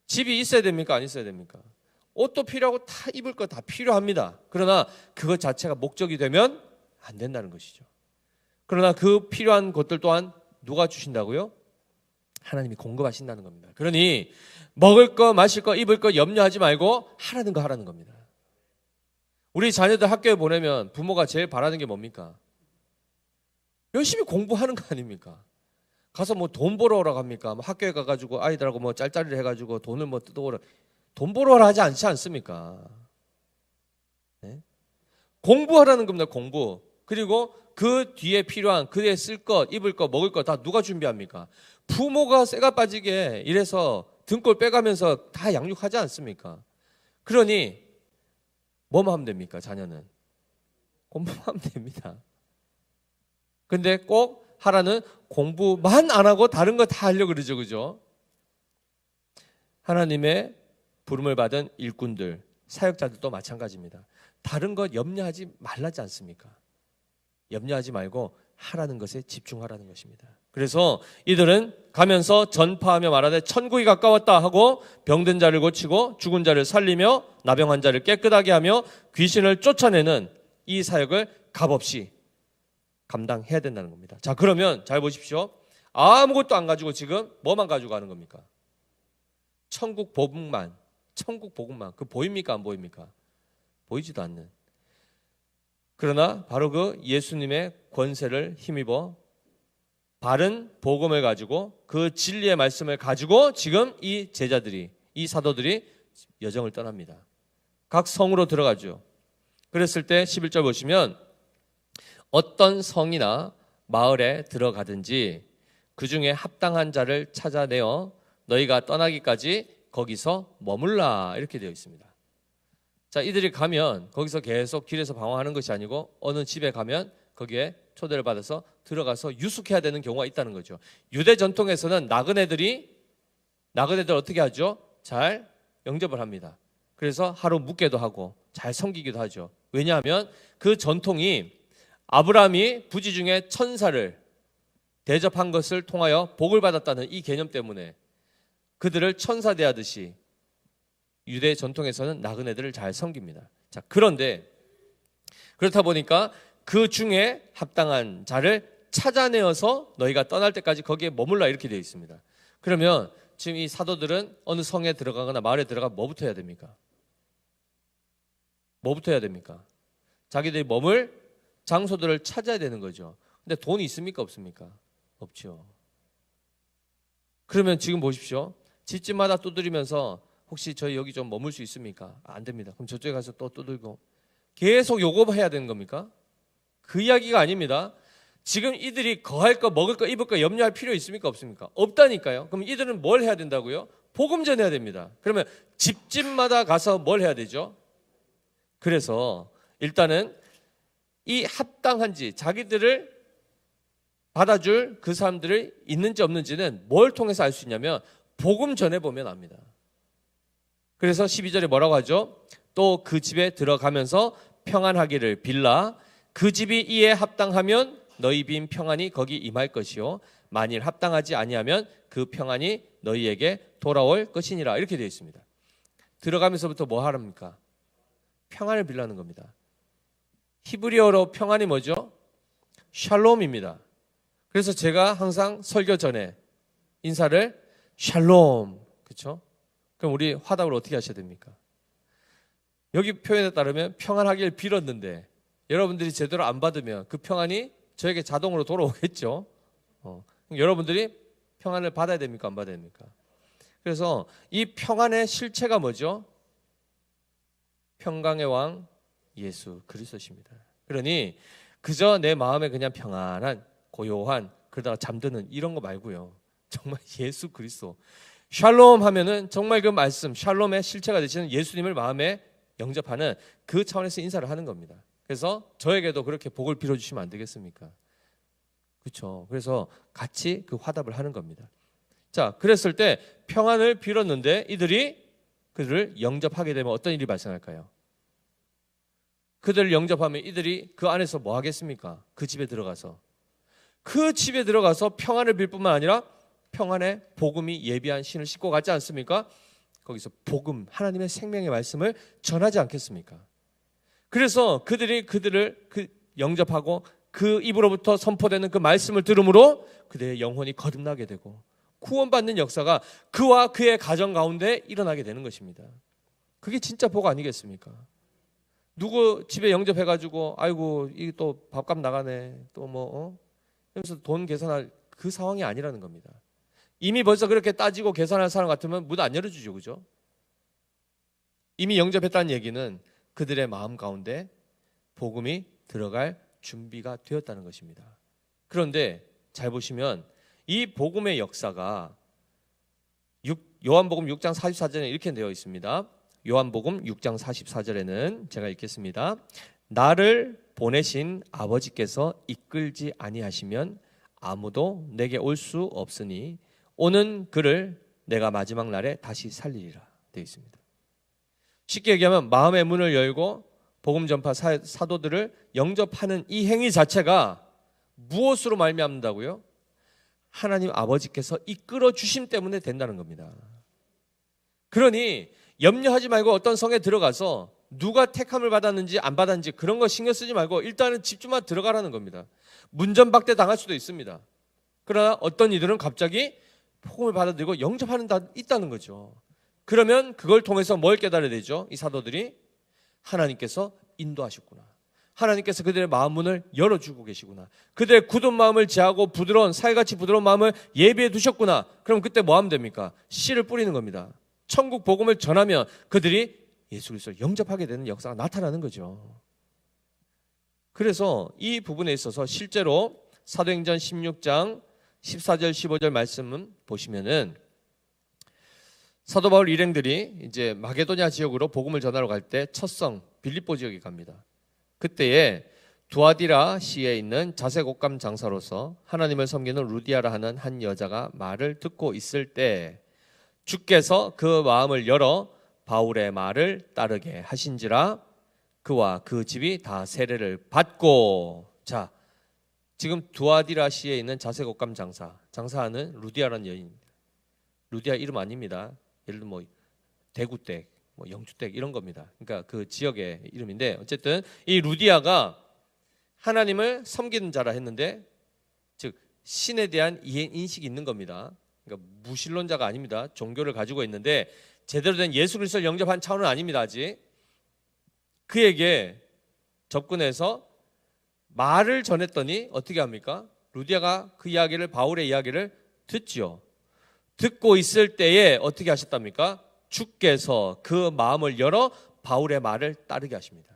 집이 있어야 됩니까? 안 있어야 됩니까? 옷도 필요하고 다 입을 거 다 필요합니다. 그러나 그것 자체가 목적이 되면 안 된다는 것이죠. 그러나 그 필요한 것들 또한 누가 주신다고요? 하나님이 공급하신다는 겁니다. 그러니 먹을 거, 마실 거, 입을 거 염려하지 말고 하라는 거 하라는 겁니다. 우리 자녀들 학교에 보내면 부모가 제일 바라는 게 뭡니까? 열심히 공부하는 거 아닙니까? 가서 뭐 돈 벌어 오라고 합니까? 뭐 학교에 가가지고 아이들하고 뭐 짤짤이를 해가지고 돈을 뭐 뜯어오라. 돈 벌어 오라 하지 않지 않습니까? 네? 공부하라는 겁니다. 공부. 그리고 그 뒤에 필요한 그에 쓸 것, 입을 것, 먹을 것 다 누가 준비합니까? 부모가 쇠가 빠지게 이래서 등골 빼가면서 다 양육하지 않습니까? 그러니 뭐만 하면 됩니까? 자녀는 공부만 하면 됩니다. 근데 꼭 하라는 공부만 안 하고 다른 거 다 하려고 그러죠. 그죠? 하나님의 부름을 받은 일꾼들, 사역자들도 마찬가지입니다. 다른 것 염려하지 말라지 않습니까? 염려하지 말고 하라는 것에 집중하라는 것입니다. 그래서 이들은 가면서 전파하며 말하되 천국이 가까웠다 하고 병든 자를 고치고 죽은 자를 살리며 나병한 자를 깨끗하게 하며 귀신을 쫓아내는 이 사역을 값없이 감당해야 된다는 겁니다. 자, 그러면 잘 보십시오. 아무것도 안 가지고 지금 뭐만 가지고 가는 겁니까? 천국 복음만. 그 보입니까? 안 보입니까? 보이지도 않는. 그러나 바로 그 예수님의 권세를 힘입어 바른 복음을 가지고 그 진리의 말씀을 가지고 지금 이 제자들이, 이 사도들이 여정을 떠납니다. 각 성으로 들어가죠. 그랬을 때 11절 보시면 어떤 성이나 마을에 들어가든지 그 중에 합당한 자를 찾아내어 너희가 떠나기까지 거기서 머물라 이렇게 되어 있습니다. 자, 이들이 가면 거기서 계속 길에서 방황하는 것이 아니고 어느 집에 가면 거기에 초대를 받아서 들어가서 유숙해야 되는 경우가 있다는 거죠. 유대 전통에서는 나그네들 어떻게 하죠? 잘 영접을 합니다. 그래서 하루 묵게도 하고 잘 섬기기도 하죠. 왜냐하면 그 전통이 아브라함이 부지 중에 천사를 대접한 것을 통하여 복을 받았다는 이 개념 때문에 그들을 천사 대하듯이 유대 전통에서는 나그네들을 잘 섬깁니다. 자, 그런데 그렇다 보니까 그 중에 합당한 자를 찾아내어서 너희가 떠날 때까지 거기에 머물라 이렇게 되어 있습니다. 그러면 지금 이 사도들은 어느 성에 들어가거나 마을에 들어가 뭐부터 해야 됩니까? 뭐부터 해야 됩니까? 자기들이 머물 장소들을 찾아야 되는 거죠. 근데 돈이 있습니까? 없습니까? 없죠. 그러면 지금 보십시오. 집집마다 두드리면서 혹시 저희 여기 좀 머물 수 있습니까? 안 됩니다. 그럼 저쪽에 가서 또 두들고 계속 요구해야 되는 겁니까? 그 이야기가 아닙니다. 지금 이들이 거할 거, 먹을 거, 입을 거 염려할 필요 있습니까? 없습니까? 없다니까요. 그럼 이들은 뭘 해야 된다고요? 복음 전해야 됩니다. 그러면 집집마다 가서 뭘 해야 되죠? 그래서 일단은 이 합당한지, 자기들을 받아줄 그 사람들이 있는지 없는지는 뭘 통해서 알 수 있냐면 복음 전해보면 압니다. 그래서 12절에 뭐라고 하죠? 또 그 집에 들어가면서 평안하기를 빌라. 그 집이 이에 합당하면 너희 빈 평안이 거기 임할 것이요 만일 합당하지 아니하면 그 평안이 너희에게 돌아올 것이니라. 이렇게 되어 있습니다. 들어가면서부터 뭐 하랍니까? 평안을 빌라는 겁니다. 히브리어로 평안이 뭐죠? 샬롬입니다. 그래서 제가 항상 설교 전에 인사를 샬롬, 그렇죠? 그럼 우리 화답을 어떻게 하셔야 됩니까? 여기 표현에 따르면 평안하길 빌었는데 여러분들이 제대로 안 받으면 그 평안이 저에게 자동으로 돌아오겠죠. 여러분들이 평안을 받아야 됩니까? 안 받아야 됩니까? 그래서 이 평안의 실체가 뭐죠? 평강의 왕 예수 그리스도십니다. 그러니 그저 내 마음에 그냥 평안한 고요한 그러다가 잠드는 이런 거 말고요. 정말 예수 그리스도 샬롬 하면은 정말 그 말씀 샬롬의 실체가 되시는 예수님을 마음에 영접하는 그 차원에서 인사를 하는 겁니다. 그래서 저에게도 그렇게 복을 빌어주시면 안 되겠습니까? 그렇죠. 그래서 같이 그 화답을 하는 겁니다. 자, 그랬을 때 평안을 빌었는데 이들이 그들을 영접하게 되면 어떤 일이 발생할까요? 그들을 영접하면 이들이 그 안에서 뭐 하겠습니까? 그 집에 들어가서 평안을 빌 뿐만 아니라 평안의 복음이 예비한 신을 싣고 가지 않습니까? 거기서 복음, 하나님의 생명의 말씀을 전하지 않겠습니까? 그래서 그들을 영접하고 그 입으로부터 선포되는 그 말씀을 들음으로 그들의 영혼이 거듭나게 되고 구원받는 역사가 그와 그의 가정 가운데 일어나게 되는 것입니다. 그게 진짜 복 아니겠습니까? 누구 집에 영접해가지고 아이고 이게 또 밥값 나가네 또 뭐 그래서 돈 계산할 그 상황이 아니라는 겁니다. 이미 벌써 그렇게 따지고 계산할 사람 같으면 문 안 열어주죠, 그죠? 이미 영접했다는 얘기는 그들의 마음 가운데 복음이 들어갈 준비가 되었다는 것입니다. 그런데 잘 보시면 이 복음의 역사가 요한복음 6장 44절에 이렇게 되어 있습니다. 요한복음 6장 44절에는 제가 읽겠습니다. 나를 보내신 아버지께서 이끌지 아니하시면 아무도 내게 올 수 없으니 오는 그를 내가 마지막 날에 다시 살리리라 되어 있습니다. 쉽게 얘기하면 마음의 문을 열고 복음 전파 사도들을 영접하는 이 행위 자체가 무엇으로 말미암는다고요? 하나님 아버지께서 이끌어 주심 때문에 된다는 겁니다. 그러니 염려하지 말고 어떤 성에 들어가서 누가 택함을 받았는지 안 받았는지 그런 거 신경 쓰지 말고 일단은 집주만 들어가라는 겁니다. 문전박대 당할 수도 있습니다. 그러나 어떤 이들은 갑자기 복음을 받아들이고 영접하는 다 있다는 거죠. 그러면 그걸 통해서 뭘 깨달아야 되죠? 이 사도들이 하나님께서 인도하셨구나. 하나님께서 그들의 마음 문을 열어주고 계시구나. 그들의 굳은 마음을 제하고 부드러운 살같이 부드러운 마음을 예비해 두셨구나. 그럼 그때 뭐 하면 됩니까? 씨를 뿌리는 겁니다. 천국 복음을 전하면 그들이 예수 그리스도를 영접하게 되는 역사가 나타나는 거죠. 그래서 이 부분에 있어서 실제로 사도행전 16장 14절 15절 말씀은 보시면은 사도 바울 일행들이 이제 마게도냐 지역으로 복음을 전하러 갈 때 첫 성 빌립보 지역에 갑니다. 그때에 두아디라 시에 있는 자색 옷감 장사로서 하나님을 섬기는 루디아라 하는 한 여자가 말을 듣고 있을 때 주께서 그 마음을 열어 바울의 말을 따르게 하신지라 그와 그 집이 다 세례를 받고. 자, 지금 두아디라 시에 있는 자색 옷감 장사하는 루디아라는 여인입니다. 루디아 이름 아닙니다. 예를 들면 뭐 대구댁, 뭐 영주댁 이런 겁니다. 그러니까 그 지역의 이름인데 어쨌든 이 루디아가 하나님을 섬기는 자라 했는데 즉 신에 대한 인식이 있는 겁니다. 그러니까 무신론자가 아닙니다. 종교를 가지고 있는데 제대로 된 예수 그리스도를 영접한 차원은 아닙니다. 아직 그에게 접근해서 말을 전했더니 어떻게 합니까? 루디아가 그 이야기를 바울의 이야기를 듣지요. 듣고 있을 때에 어떻게 하셨답니까? 주께서 그 마음을 열어 바울의 말을 따르게 하십니다.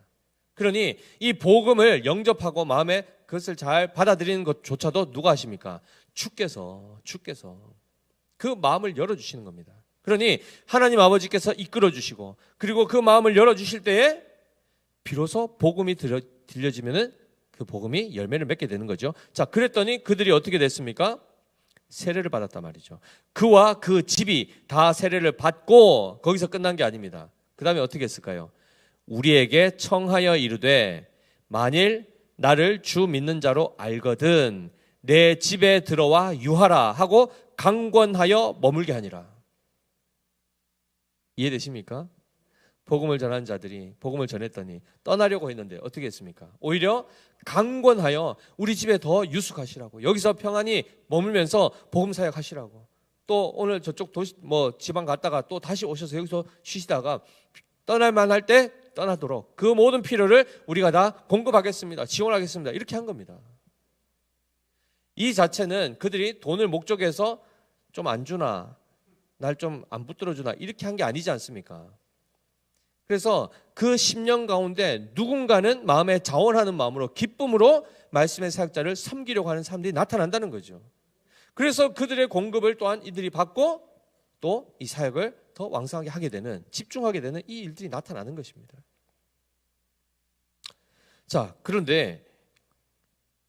그러니 이 복음을 영접하고 마음에 그것을 잘 받아들이는 것조차도 누가 하십니까? 주께서 그 마음을 열어주시는 겁니다. 그러니 하나님 아버지께서 이끌어 주시고, 그리고 그 마음을 열어주실 때에 비로소 복음이 들려지면은 그 복음이 열매를 맺게 되는 거죠. 자, 그랬더니 그들이 어떻게 됐습니까? 세례를 받았단 말이죠. 그와 그 집이 다 세례를 받고 거기서 끝난 게 아닙니다. 그 다음에 어떻게 했을까요? 우리에게 청하여 이르되 만일 나를 주 믿는 자로 알거든 내 집에 들어와 유하라 하고 강권하여 머물게 하니라. 이해되십니까? 복음을 전한 자들이 복음을 전했더니 떠나려고 했는데 어떻게 했습니까? 오히려 강권하여 우리 집에 더 유숙하시라고, 여기서 평안히 머물면서 복음 사역하시라고, 또 오늘 저쪽 도시 지방 갔다가 또 다시 오셔서 여기서 쉬시다가 떠날 만할 때 떠나도록 그 모든 필요를 우리가 다 공급하겠습니다, 지원하겠습니다, 이렇게 한 겁니다. 이 자체는 그들이 돈을 목적해서 좀 안 주나, 날 좀 안 붙들어 주나 이렇게 한 게 아니지 않습니까? 그래서 그 10년 가운데 누군가는 마음에 자원하는 마음으로 기쁨으로 말씀의 사역자를 섬기려고 하는 사람들이 나타난다는 거죠. 그래서 그들의 공급을 또한 이들이 받고 또 이 사역을 더 왕성하게 하게 되는, 집중하게 되는 이 일들이 나타나는 것입니다. 자, 그런데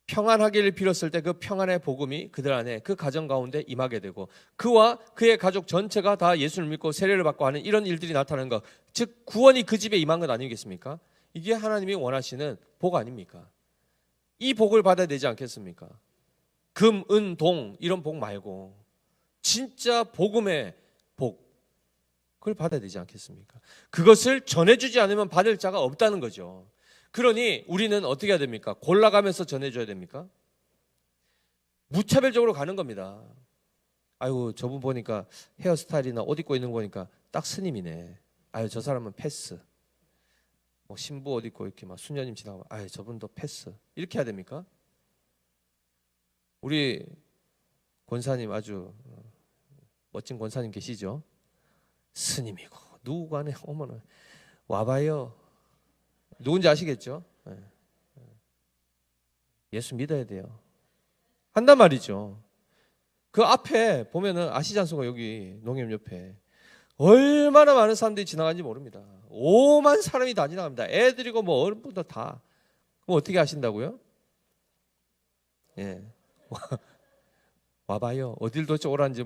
평안하기를 빌었을 때 그 평안의 복음이 그들 안에, 그 가정 가운데 임하게 되고 그와 그의 가족 전체가 다 예수를 믿고 세례를 받고 하는 이런 일들이 나타나는 것, 즉 구원이 그 집에 임한 것 아니겠습니까? 이게 하나님이 원하시는 복 아닙니까? 이 복을 받아야 되지 않겠습니까? 금, 은, 동 이런 복 말고 진짜 복음의 복, 그걸 받아야 되지 않겠습니까? 그것을 전해주지 않으면 받을 자가 없다는 거죠. 그러니 우리는 어떻게 해야 됩니까? 골라가면서 전해줘야 됩니까? 무차별적으로 가는 겁니다. 아이고, 저분 보니까 헤어스타일이나 옷 입고 있는 거 보니까 딱 스님이네. 아유, 저 사람은 패스. 신부 옷 입고 이렇게 막 수녀님 지나가면 아유, 저분도 패스. 이렇게 해야 됩니까? 우리 권사님, 아주 멋진 권사님 계시죠? 스님이고 누구 간에 오면은 와봐요. 누군지 아시겠죠? 예수 믿어야 돼요. 한단 말이죠. 그 앞에 보면은 아시지 않습니까? 여기 농협 옆에 얼마나 많은 사람들이 지나가는지 모릅니다. 오만 사람이 다 지나갑니다. 애들이고 뭐 어른분도 다. 그럼 어떻게 하신다고요? 예. 와봐요. 어딜 도대체 오라는지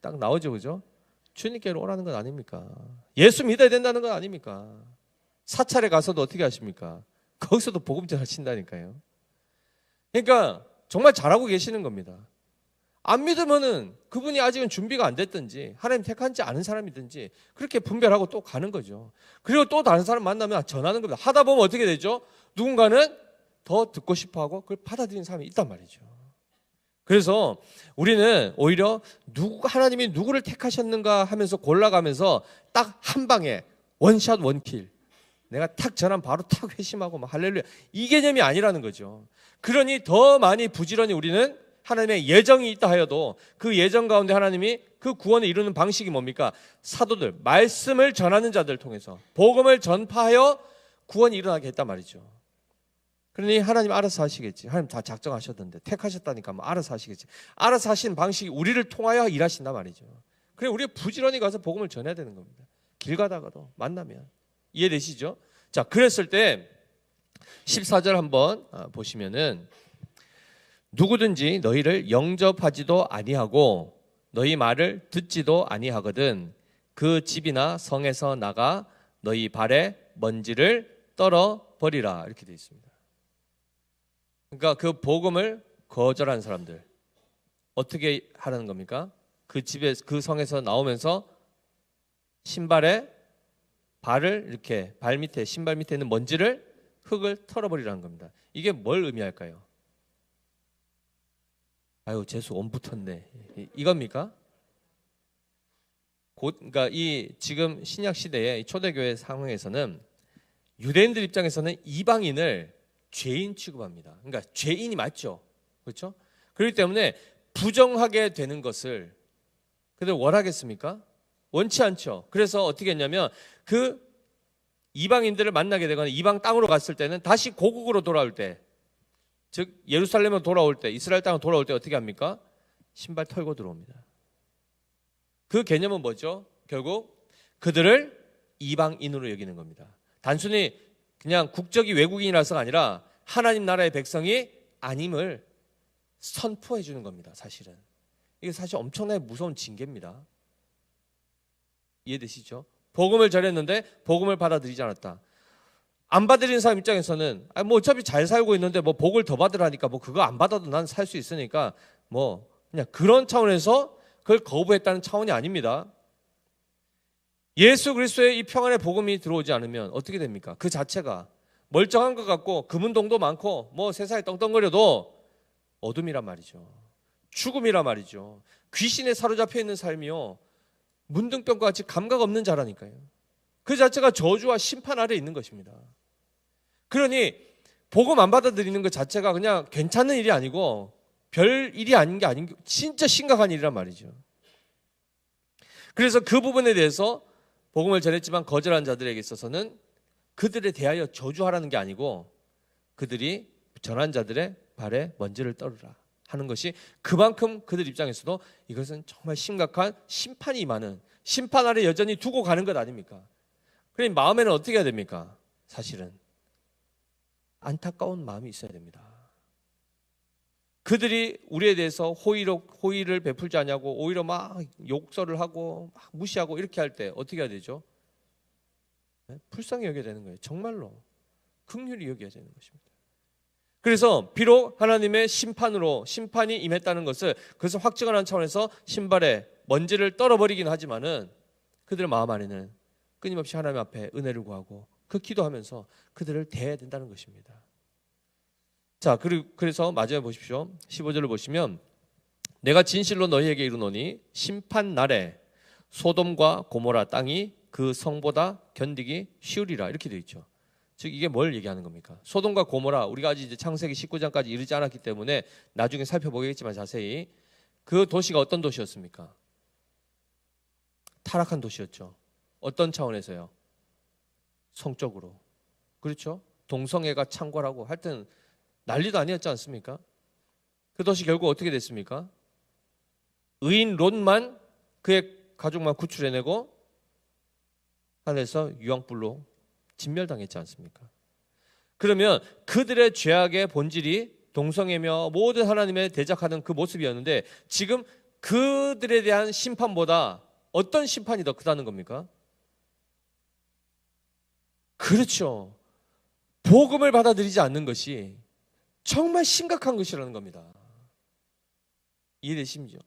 딱 나오죠, 그죠? 주님께로 오라는 건 아닙니까? 예수 믿어야 된다는 건 아닙니까? 사찰에 가서도 어떻게 하십니까? 거기서도 복음 전하신다니까요. 그러니까 정말 잘하고 계시는 겁니다. 안 믿으면은 그분이 아직은 준비가 안 됐든지 하나님 택한지 않은 사람이든지 그렇게 분별하고 또 가는 거죠. 그리고 또 다른 사람 만나면 전하는 겁니다. 하다 보면 어떻게 되죠? 누군가는 더 듣고 싶어하고 그걸 받아들이는 사람이 있단 말이죠. 그래서 우리는 오히려 하나님이 누구를 택하셨는가 하면서 골라가면서 딱 한 방에 원샷 원킬, 내가 탁 전하면 바로 탁 회심하고 막 할렐루야, 이 개념이 아니라는 거죠. 그러니 더 많이 부지런히 우리는 하나님의 예정이 있다 하여도 그 예정 가운데 하나님이 그 구원을 이루는 방식이 뭡니까? 사도들, 말씀을 전하는 자들을 통해서 복음을 전파하여 구원이 일어나게 했단 말이죠. 그러니 하나님 알아서 하시겠지. 하나님 다 작정하셨던데 택하셨다니까 뭐 알아서 하시겠지. 알아서 하신 방식이 우리를 통하여 일하신단 말이죠. 그래, 우리가 부지런히 가서 복음을 전해야 되는 겁니다. 길 가다가도 만나면. 이해되시죠? 자, 그랬을 때 14절 한번 보시면은 누구든지 너희를 영접하지도 아니하고 너희 말을 듣지도 아니하거든 그 집이나 성에서 나가 너희 발에 먼지를 떨어 버리라, 이렇게 되어 있습니다. 그러니까 그 복음을 거절한 사람들 어떻게 하라는 겁니까? 그 집에, 그 성에서 나오면서 신발에 발을 이렇게 발 밑에, 신발 밑에 있는 먼지를, 흙을 털어버리라는 겁니다. 이게 뭘 의미할까요? 아유, 재수 온 붙었네, 이겁니까? 그러니까 이 지금 신약 시대의 초대교회 상황에서는 유대인들 입장에서는 이방인을 죄인 취급합니다. 그러니까 죄인이 맞죠, 그렇죠? 그렇기 때문에 부정하게 되는 것을 그들 원하겠습니까? 원치 않죠. 그래서 어떻게 했냐면 그 이방인들을 만나게 되거나 이방 땅으로 갔을 때는 다시 고국으로 돌아올 때 즉 예루살렘으로 돌아올 때, 이스라엘 땅으로 돌아올 때 어떻게 합니까? 신발 털고 들어옵니다. 그 개념은 뭐죠? 결국 그들을 이방인으로 여기는 겁니다. 단순히 그냥 국적이 외국인이라서가 아니라 하나님 나라의 백성이 아님을 선포해 주는 겁니다. 사실은 이게 사실 엄청나게 무서운 징계입니다. 이해되시죠? 복음을 전했는데 복음을 받아들이지 않았다. 안 받아들이는 사람 입장에서는 뭐 어차피 잘 살고 있는데 뭐 복을 더 받으라니까 뭐 그거 안 받아도 난 살 수 있으니까 뭐 그냥 그런 차원에서 그걸 거부했다는 차원이 아닙니다. 예수 그리스도의 이 평안의 복음이 들어오지 않으면 어떻게 됩니까? 그 자체가 멀쩡한 것 같고 금은동도 많고 뭐 세상에 떵떵거려도 어둠이란 말이죠. 죽음이란 말이죠. 귀신에 사로잡혀 있는 삶이요, 문둥병과 같이 감각 없는 자라니까요. 그 자체가 저주와 심판 아래에 있는 것입니다. 그러니 복음 안 받아들이는 것 자체가 그냥 괜찮은 일이 아니고 별 일이 아닌 게 아닌 게 진짜 심각한 일이란 말이죠. 그래서 그 부분에 대해서 복음을 전했지만 거절한 자들에게 있어서는 그들에 대하여 저주하라는 게 아니고 그들이 전한 자들의 발에 먼지를 떨으라 하는 것이 그만큼 그들 입장에서도 이것은 정말 심각한 심판이 임하는, 심판 아래 여전히 두고 가는 것 아닙니까? 그러니 마음에는 어떻게 해야 됩니까? 사실은 안타까운 마음이 있어야 됩니다. 그들이 우리에 대해서 호의를 베풀지 않냐고 오히려 막 욕설을 하고 막 무시하고 이렇게 할 때 어떻게 해야 되죠? 불쌍히 여겨야 되는 거예요. 정말로 긍휼히 여겨야 되는 것입니다. 그래서 비록 하나님의 심판이 임했다는 것을 그것을 확증하는 차원에서 신발에 먼지를 떨어버리긴 하지만은 그들의 마음 안에는 끊임없이 하나님 앞에 은혜를 구하고 그 기도하면서 그들을 대해야 된다는 것입니다. 자, 그래서 마지막에 보십시오. 15절을 보시면 내가 진실로 너희에게 이르노니 심판 날에 소돔과 고모라 땅이 그 성보다 견디기 쉬우리라 이렇게 되어 있죠. 즉 이게 뭘 얘기하는 겁니까? 소돔과 고모라, 우리가 아직 이제 창세기 19장까지 이르지 않았기 때문에 나중에 살펴보겠지만 자세히 그 도시가 어떤 도시였습니까? 타락한 도시였죠. 어떤 차원에서요? 성적으로. 그렇죠? 동성애가 창궐하고 하여튼 난리도 아니었지 않습니까? 그 도시 결국 어떻게 됐습니까? 의인 롯만 그의 가족만 구출해내고 하늘에서 유황불로 진멸당했지 않습니까? 그러면 그들의 죄악의 본질이 동성애며 모든 하나님의 대적하는 그 모습이었는데 지금 그들에 대한 심판보다 어떤 심판이 더 크다는 겁니까? 그렇죠. 복음을 받아들이지 않는 것이 정말 심각한 것이라는 겁니다. 이해되시죠?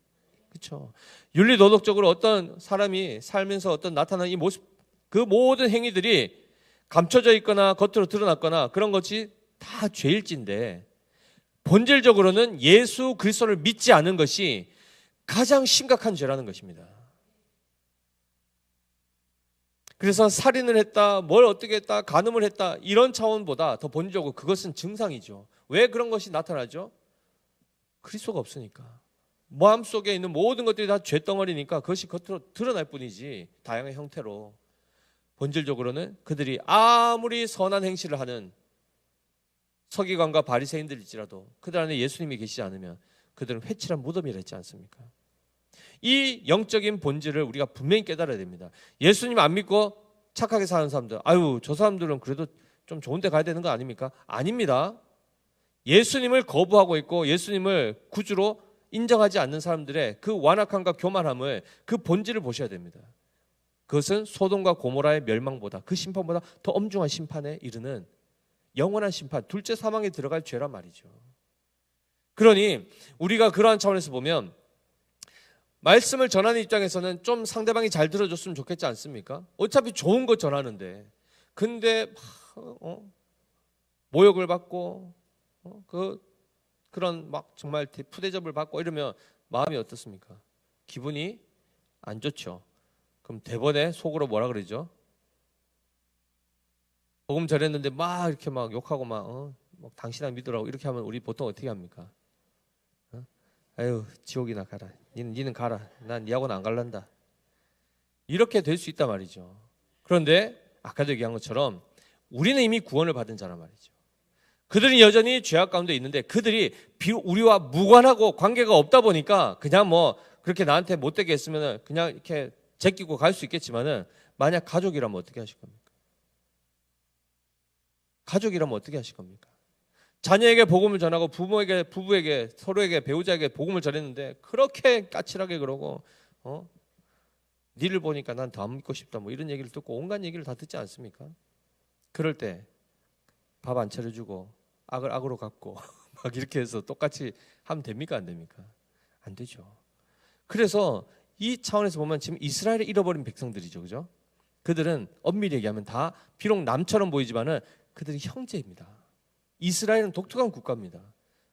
그렇죠. 윤리도덕적으로 어떤 사람이 살면서 어떤 나타나는 이 모습, 그 모든 행위들이 감춰져 있거나 겉으로 드러났거나 그런 것이 다 죄일진데 본질적으로는 예수 그리스도를 믿지 않는 것이 가장 심각한 죄라는 것입니다. 그래서 살인을 했다, 뭘 어떻게 했다, 간음을 했다 이런 차원보다 더 본질적으로 그것은 증상이죠. 왜 그런 것이 나타나죠? 그리스도가 없으니까. 마음속에 있는 모든 것들이 다 죄덩어리니까 그것이 겉으로 드러날 뿐이지 다양한 형태로 본질적으로는 그들이 아무리 선한 행실을 하는 서기관과 바리새인들일지라도 그들 안에 예수님이 계시지 않으면 그들은 회칠한 무덤이라 했지 않습니까? 이 영적인 본질을 우리가 분명히 깨달아야 됩니다. 예수님 안 믿고 착하게 사는 사람들, 아유 저 사람들은 그래도 좀 좋은 데 가야 되는 거 아닙니까? 아닙니다. 예수님을 거부하고 있고 예수님을 구주로 인정하지 않는 사람들의 그 완악함과 교만함을 그 본질을 보셔야 됩니다. 그것은 소돔과 고모라의 멸망보다, 그 심판보다 더 엄중한 심판에 이르는 영원한 심판, 둘째 사망에 들어갈 죄란 말이죠. 그러니 우리가 그러한 차원에서 보면 말씀을 전하는 입장에서는 좀 상대방이 잘 들어줬으면 좋겠지 않습니까? 어차피 좋은 거 전하는데 근데 모욕을 받고 그런 막 정말 푸대접을 받고 이러면 마음이 어떻습니까? 기분이 안 좋죠. 그럼 대번에 속으로 뭐라 그러죠? 복음 전했는데 막 이렇게 막 욕하고 막 당신아 믿으라고 이렇게 하면 우리 보통 어떻게 합니까? 아유 지옥이나 가라. 니는 가라. 난 니하고는 안 갈란다. 이렇게 될 수 있단 말이죠. 그런데 아까도 얘기한 것처럼 우리는 이미 구원을 받은 자란 말이죠. 그들이 여전히 죄악 가운데 있는데 그들이 우리와 무관하고 관계가 없다 보니까 그냥 뭐 그렇게 나한테 못되게 했으면 그냥 이렇게 제끼고 갈 수 있겠지만은 만약 가족이라면 어떻게 하실 겁니까? 가족이라면 어떻게 하실 겁니까? 자녀에게 복음을 전하고 부부에게 서로에게 배우자에게 복음을 전했는데 그렇게 까칠하게 그러고 니를 보니까 난 더 안 믿고 싶다 뭐 이런 얘기를 듣고 온갖 얘기를 다 듣지 않습니까? 그럴 때 밥 안 차려주고 악을 악으로 갚고 막 이렇게 해서 똑같이 하면 됩니까? 안 됩니까? 안 되죠. 그래서 이 차원에서 보면 지금 이스라엘을 잃어버린 백성들이죠. 그죠? 그들은 엄밀히 얘기하면 다 비록 남처럼 보이지만은 그들이 형제입니다. 이스라엘은 독특한 국가입니다.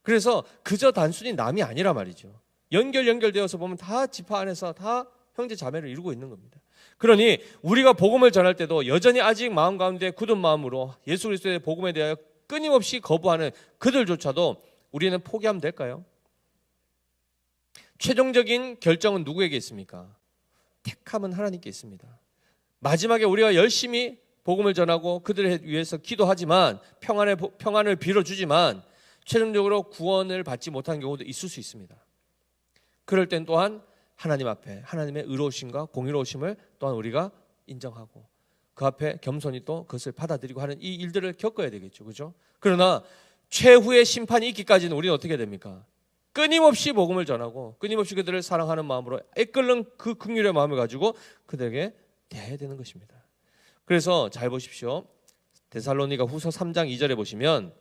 그래서 그저 단순히 남이 아니라 말이죠. 연결되어서 보면 다 지파 안에서 다 형제 자매를 이루고 있는 겁니다. 그러니 우리가 복음을 전할 때도 여전히 아직 마음 가운데 굳은 마음으로 예수 그리스도의 복음에 대하여 끊임없이 거부하는 그들조차도 우리는 포기하면 될까요? 최종적인 결정은 누구에게 있습니까? 택함은 하나님께 있습니다. 마지막에 우리가 열심히 복음을 전하고 그들을 위해서 기도하지만 평안을 빌어주지만 최종적으로 구원을 받지 못한 경우도 있을 수 있습니다. 그럴 땐 또한 하나님 앞에 하나님의 의로우심과 공의로우심을 또한 우리가 인정하고 그 앞에 겸손히 또 그것을 받아들이고 하는 이 일들을 겪어야 되겠죠. 그렇죠? 그러나 최후의 심판이 있기까지는 우리는 어떻게 됩니까? 끊임없이 복음을 전하고 끊임없이 그들을 사랑하는 마음으로 애끓는 그 긍휼의 마음을 가지고 그들에게 대해야 되는 것입니다. 그래서 잘 보십시오. 데살로니가 후서 3장 2절에 보시면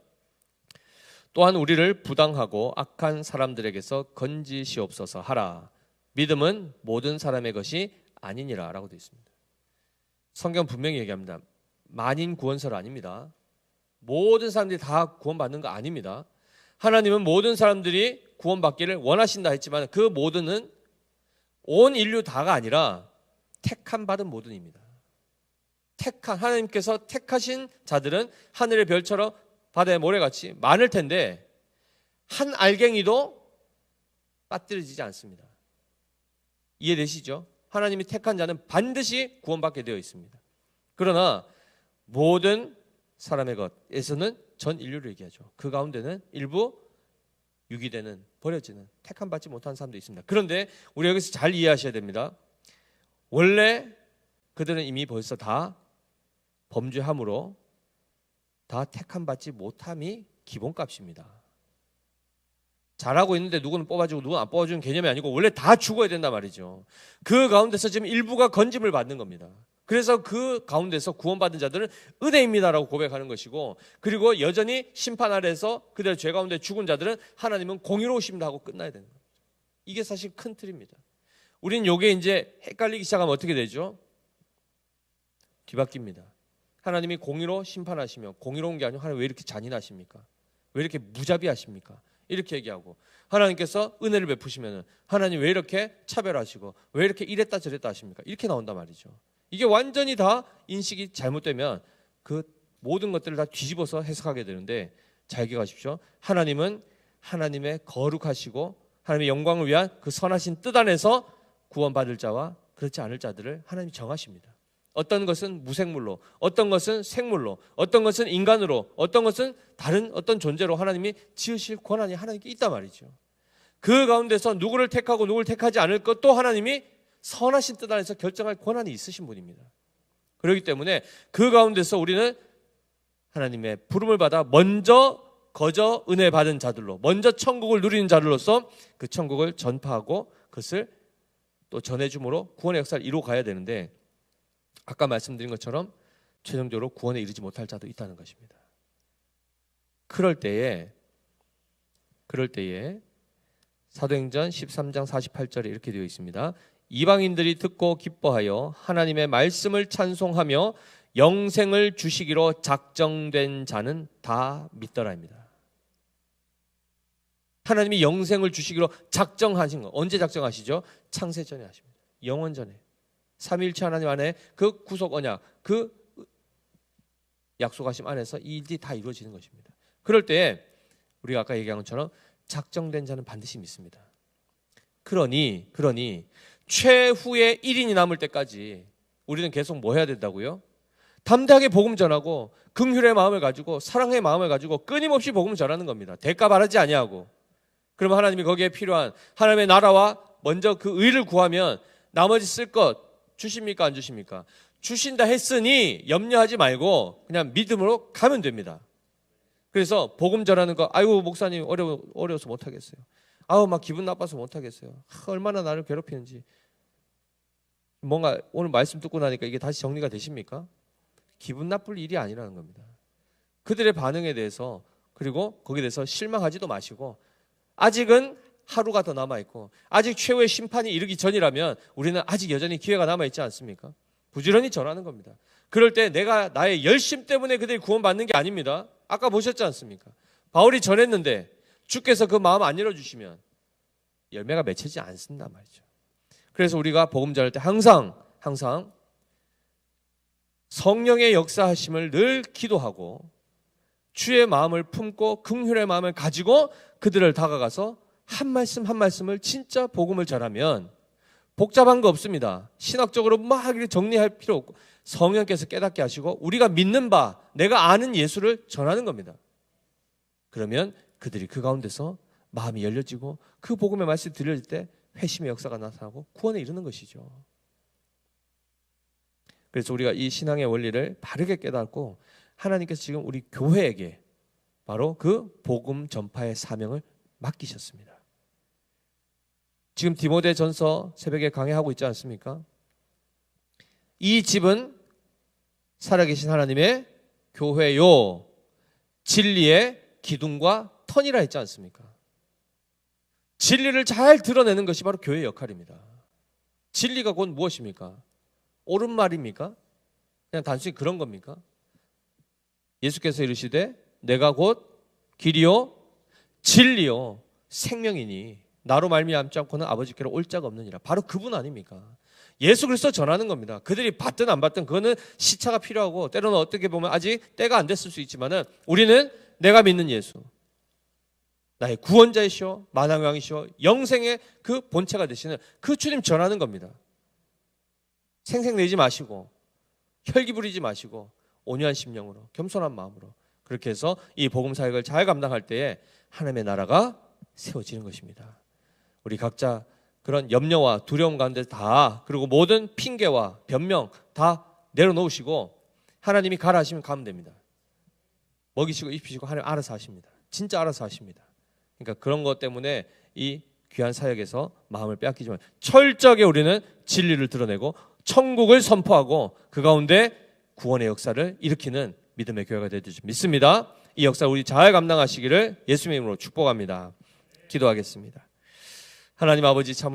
또한 우리를 부당하고 악한 사람들에게서 건지시옵소서 하라. 믿음은 모든 사람의 것이 아니니라 라고 되어 있습니다. 성경 분명히 얘기합니다. 만인 구원설 아닙니다. 모든 사람들이 다 구원받는 거 아닙니다. 하나님은 모든 사람들이 구원받기를 원하신다 했지만 그 모든은 온 인류 다가 아니라 택함 받은 모든입니다. 하나님께서 택하신 자들은 하늘의 별처럼 바다의 모래같이 많을 텐데 한 알갱이도 빠뜨려지지 않습니다. 이해되시죠? 하나님이 택한 자는 반드시 구원받게 되어 있습니다. 그러나 모든 사람의 것에서는 전 인류를 얘기하죠. 그 가운데는 일부 유기되는 버려지는 택함 받지 못한 사람도 있습니다. 그런데 우리 여기서 잘 이해하셔야 됩니다. 원래 그들은 이미 벌써 다 범죄함으로 다 택함 받지 못함이 기본값입니다. 잘하고 있는데 누구는 뽑아주고 누구는 안 뽑아주는 개념이 아니고 원래 다 죽어야 된단 말이죠. 그 가운데서 지금 일부가 건짐을 받는 겁니다. 그래서 그 가운데서 구원받은 자들은 은혜입니다라고 고백하는 것이고 그리고 여전히 심판 아래에서 그들의 죄 가운데 죽은 자들은 하나님은 공의로우십니다 하고 끝나야 되는 겁니다. 이게 사실 큰 틀입니다. 우리는 이게 이제 헷갈리기 시작하면 어떻게 되죠? 뒤바뀝니다. 하나님이 공의로 심판하시며 공의로운 게 아니고 하나님 왜 이렇게 잔인하십니까? 왜 이렇게 무자비하십니까? 이렇게 얘기하고 하나님께서 은혜를 베푸시면 하나님 왜 이렇게 차별하시고 왜 이렇게 이랬다 저랬다 하십니까? 이렇게 나온단 말이죠. 이게 완전히 다 인식이 잘못되면 그 모든 것들을 다 뒤집어서 해석하게 되는데 잘 기억하십시오. 하나님은 하나님의 거룩하시고 하나님의 영광을 위한 그 선하신 뜻 안에서 구원받을 자와 그렇지 않을 자들을 하나님이 정하십니다. 어떤 것은 무생물로, 어떤 것은 생물로, 어떤 것은 인간으로, 어떤 것은 다른 어떤 존재로 하나님이 지으실 권한이 하나님께 있단 말이죠. 그 가운데서 누구를 택하고 누구를 택하지 않을 것도 하나님이 선하신 뜻 안에서 결정할 권한이 있으신 분입니다. 그렇기 때문에 그 가운데서 우리는 하나님의 부름을 받아 먼저 거저 은혜 받은 자들로, 먼저 천국을 누리는 자들로서 그 천국을 전파하고 그것을 또 전해줌으로 구원의 역사를 이루어 가야 되는데 아까 말씀드린 것처럼 최종적으로 구원에 이르지 못할 자도 있다는 것입니다. 그럴 때에 사도행전 13장 48절에 이렇게 되어 있습니다. 이방인들이 듣고 기뻐하여 하나님의 말씀을 찬송하며 영생을 주시기로 작정된 자는 다 믿더라입니다. 하나님이 영생을 주시기로 작정하신 거 언제 작정하시죠? 창세전에 하십니다. 영원전에 삼위일체 하나님 안에 그 구속 언약, 그 약속하심 안에서 이 일이 다 이루어지는 것입니다. 그럴 때 우리가 아까 얘기한 것처럼 작정된 자는 반드시 믿습니다. 그러니 최후의 1인이 남을 때까지 우리는 계속 뭐 해야 된다고요? 담대하게 복음 전하고 긍휼의 마음을 가지고 사랑의 마음을 가지고 끊임없이 복음 전하는 겁니다. 대가 바라지 아니하고. 그러면 하나님이 거기에 필요한 하나님의 나라와 먼저 그 의를 구하면 나머지 쓸 것 주십니까 안 주십니까? 주신다 했으니 염려하지 말고 그냥 믿음으로 가면 됩니다. 그래서 복음 전하는 거, 아이고 목사님 어려워서 못하겠어요. 아우 막 기분 나빠서 못하겠어요. 얼마나 나를 괴롭히는지. 뭔가 오늘 말씀 듣고 나니까 이게 다시 정리가 되십니까? 기분 나쁠 일이 아니라는 겁니다. 그들의 반응에 대해서, 그리고 거기에 대해서 실망하지도 마시고, 아직은 하루가 더 남아있고 아직 최후의 심판이 이르기 전이라면 우리는 아직 여전히 기회가 남아있지 않습니까? 부지런히 전하는 겁니다. 그럴 때 내가 나의 열심 때문에 그들이 구원받는 게 아닙니다. 아까 보셨지 않습니까? 바울이 전했는데 주께서 그 마음 안 열어주시면 열매가 맺히지 않습니다 말이죠. 그래서 우리가 복음 전할 때 항상 성령의 역사하심을 늘 기도하고 주의 마음을 품고 긍휼의 마음을 가지고 그들을 다가가서 한 말씀 한 말씀을 진짜 복음을 전하면 복잡한 거 없습니다. 신학적으로 막 이렇게 정리할 필요 없고 성령께서 깨닫게 하시고 우리가 믿는 바, 내가 아는 예수를 전하는 겁니다. 그러면 그들이 그 가운데서 마음이 열려지고 그 복음의 말씀이 들려질 때 회심의 역사가 나타나고 구원에 이르는 것이죠. 그래서 우리가 이 신앙의 원리를 바르게 깨닫고 하나님께서 지금 우리 교회에게 바로 그 복음 전파의 사명을 맡기셨습니다. 지금 디모데전서 새벽에 강해하고 있지 않습니까? 이 집은 살아계신 하나님의 교회요 진리의 기둥과 터니라 했지 않습니까? 진리를 잘 드러내는 것이 바로 교회의 역할입니다. 진리가 곧 무엇입니까? 옳은 말입니까? 그냥 단순히 그런 겁니까? 예수께서 이르시되 내가 곧 길이요 진리요 생명이니 나로 말미암지 않고는 아버지께로 올 자가 없느니라. 바로 그분 아닙니까? 예수 그리스도 전하는 겁니다. 그들이 받든 안 받든 그거는 시차가 필요하고 때로는 어떻게 보면 아직 때가 안 됐을 수 있지만은 우리는 내가 믿는 예수, 나의 구원자이시오 만왕왕이시오 영생의 그 본체가 되시는 그 주님 전하는 겁니다. 생색내지 마시고 혈기 부리지 마시고 온유한 심령으로 겸손한 마음으로 그렇게 해서 이 복음 사역을 잘 감당할 때에 하나님의 나라가 세워지는 것입니다. 우리 각자 그런 염려와 두려움 가운데 다, 그리고 모든 핑계와 변명 다 내려놓으시고 하나님이 가라 하시면 가면 됩니다. 먹이시고 입히시고 하나님 알아서 하십니다. 진짜 알아서 하십니다. 그러니까 그런 것 때문에 이 귀한 사역에서 마음을 빼앗기지만 철저하게 우리는 진리를 드러내고 천국을 선포하고 그 가운데 구원의 역사를 일으키는 믿음의 교회가 되길 믿습니다. 이 역사 우리 잘 감당하시기를 예수님의 이름으로 축복합니다. 기도하겠습니다. 하나님 아버지 참으로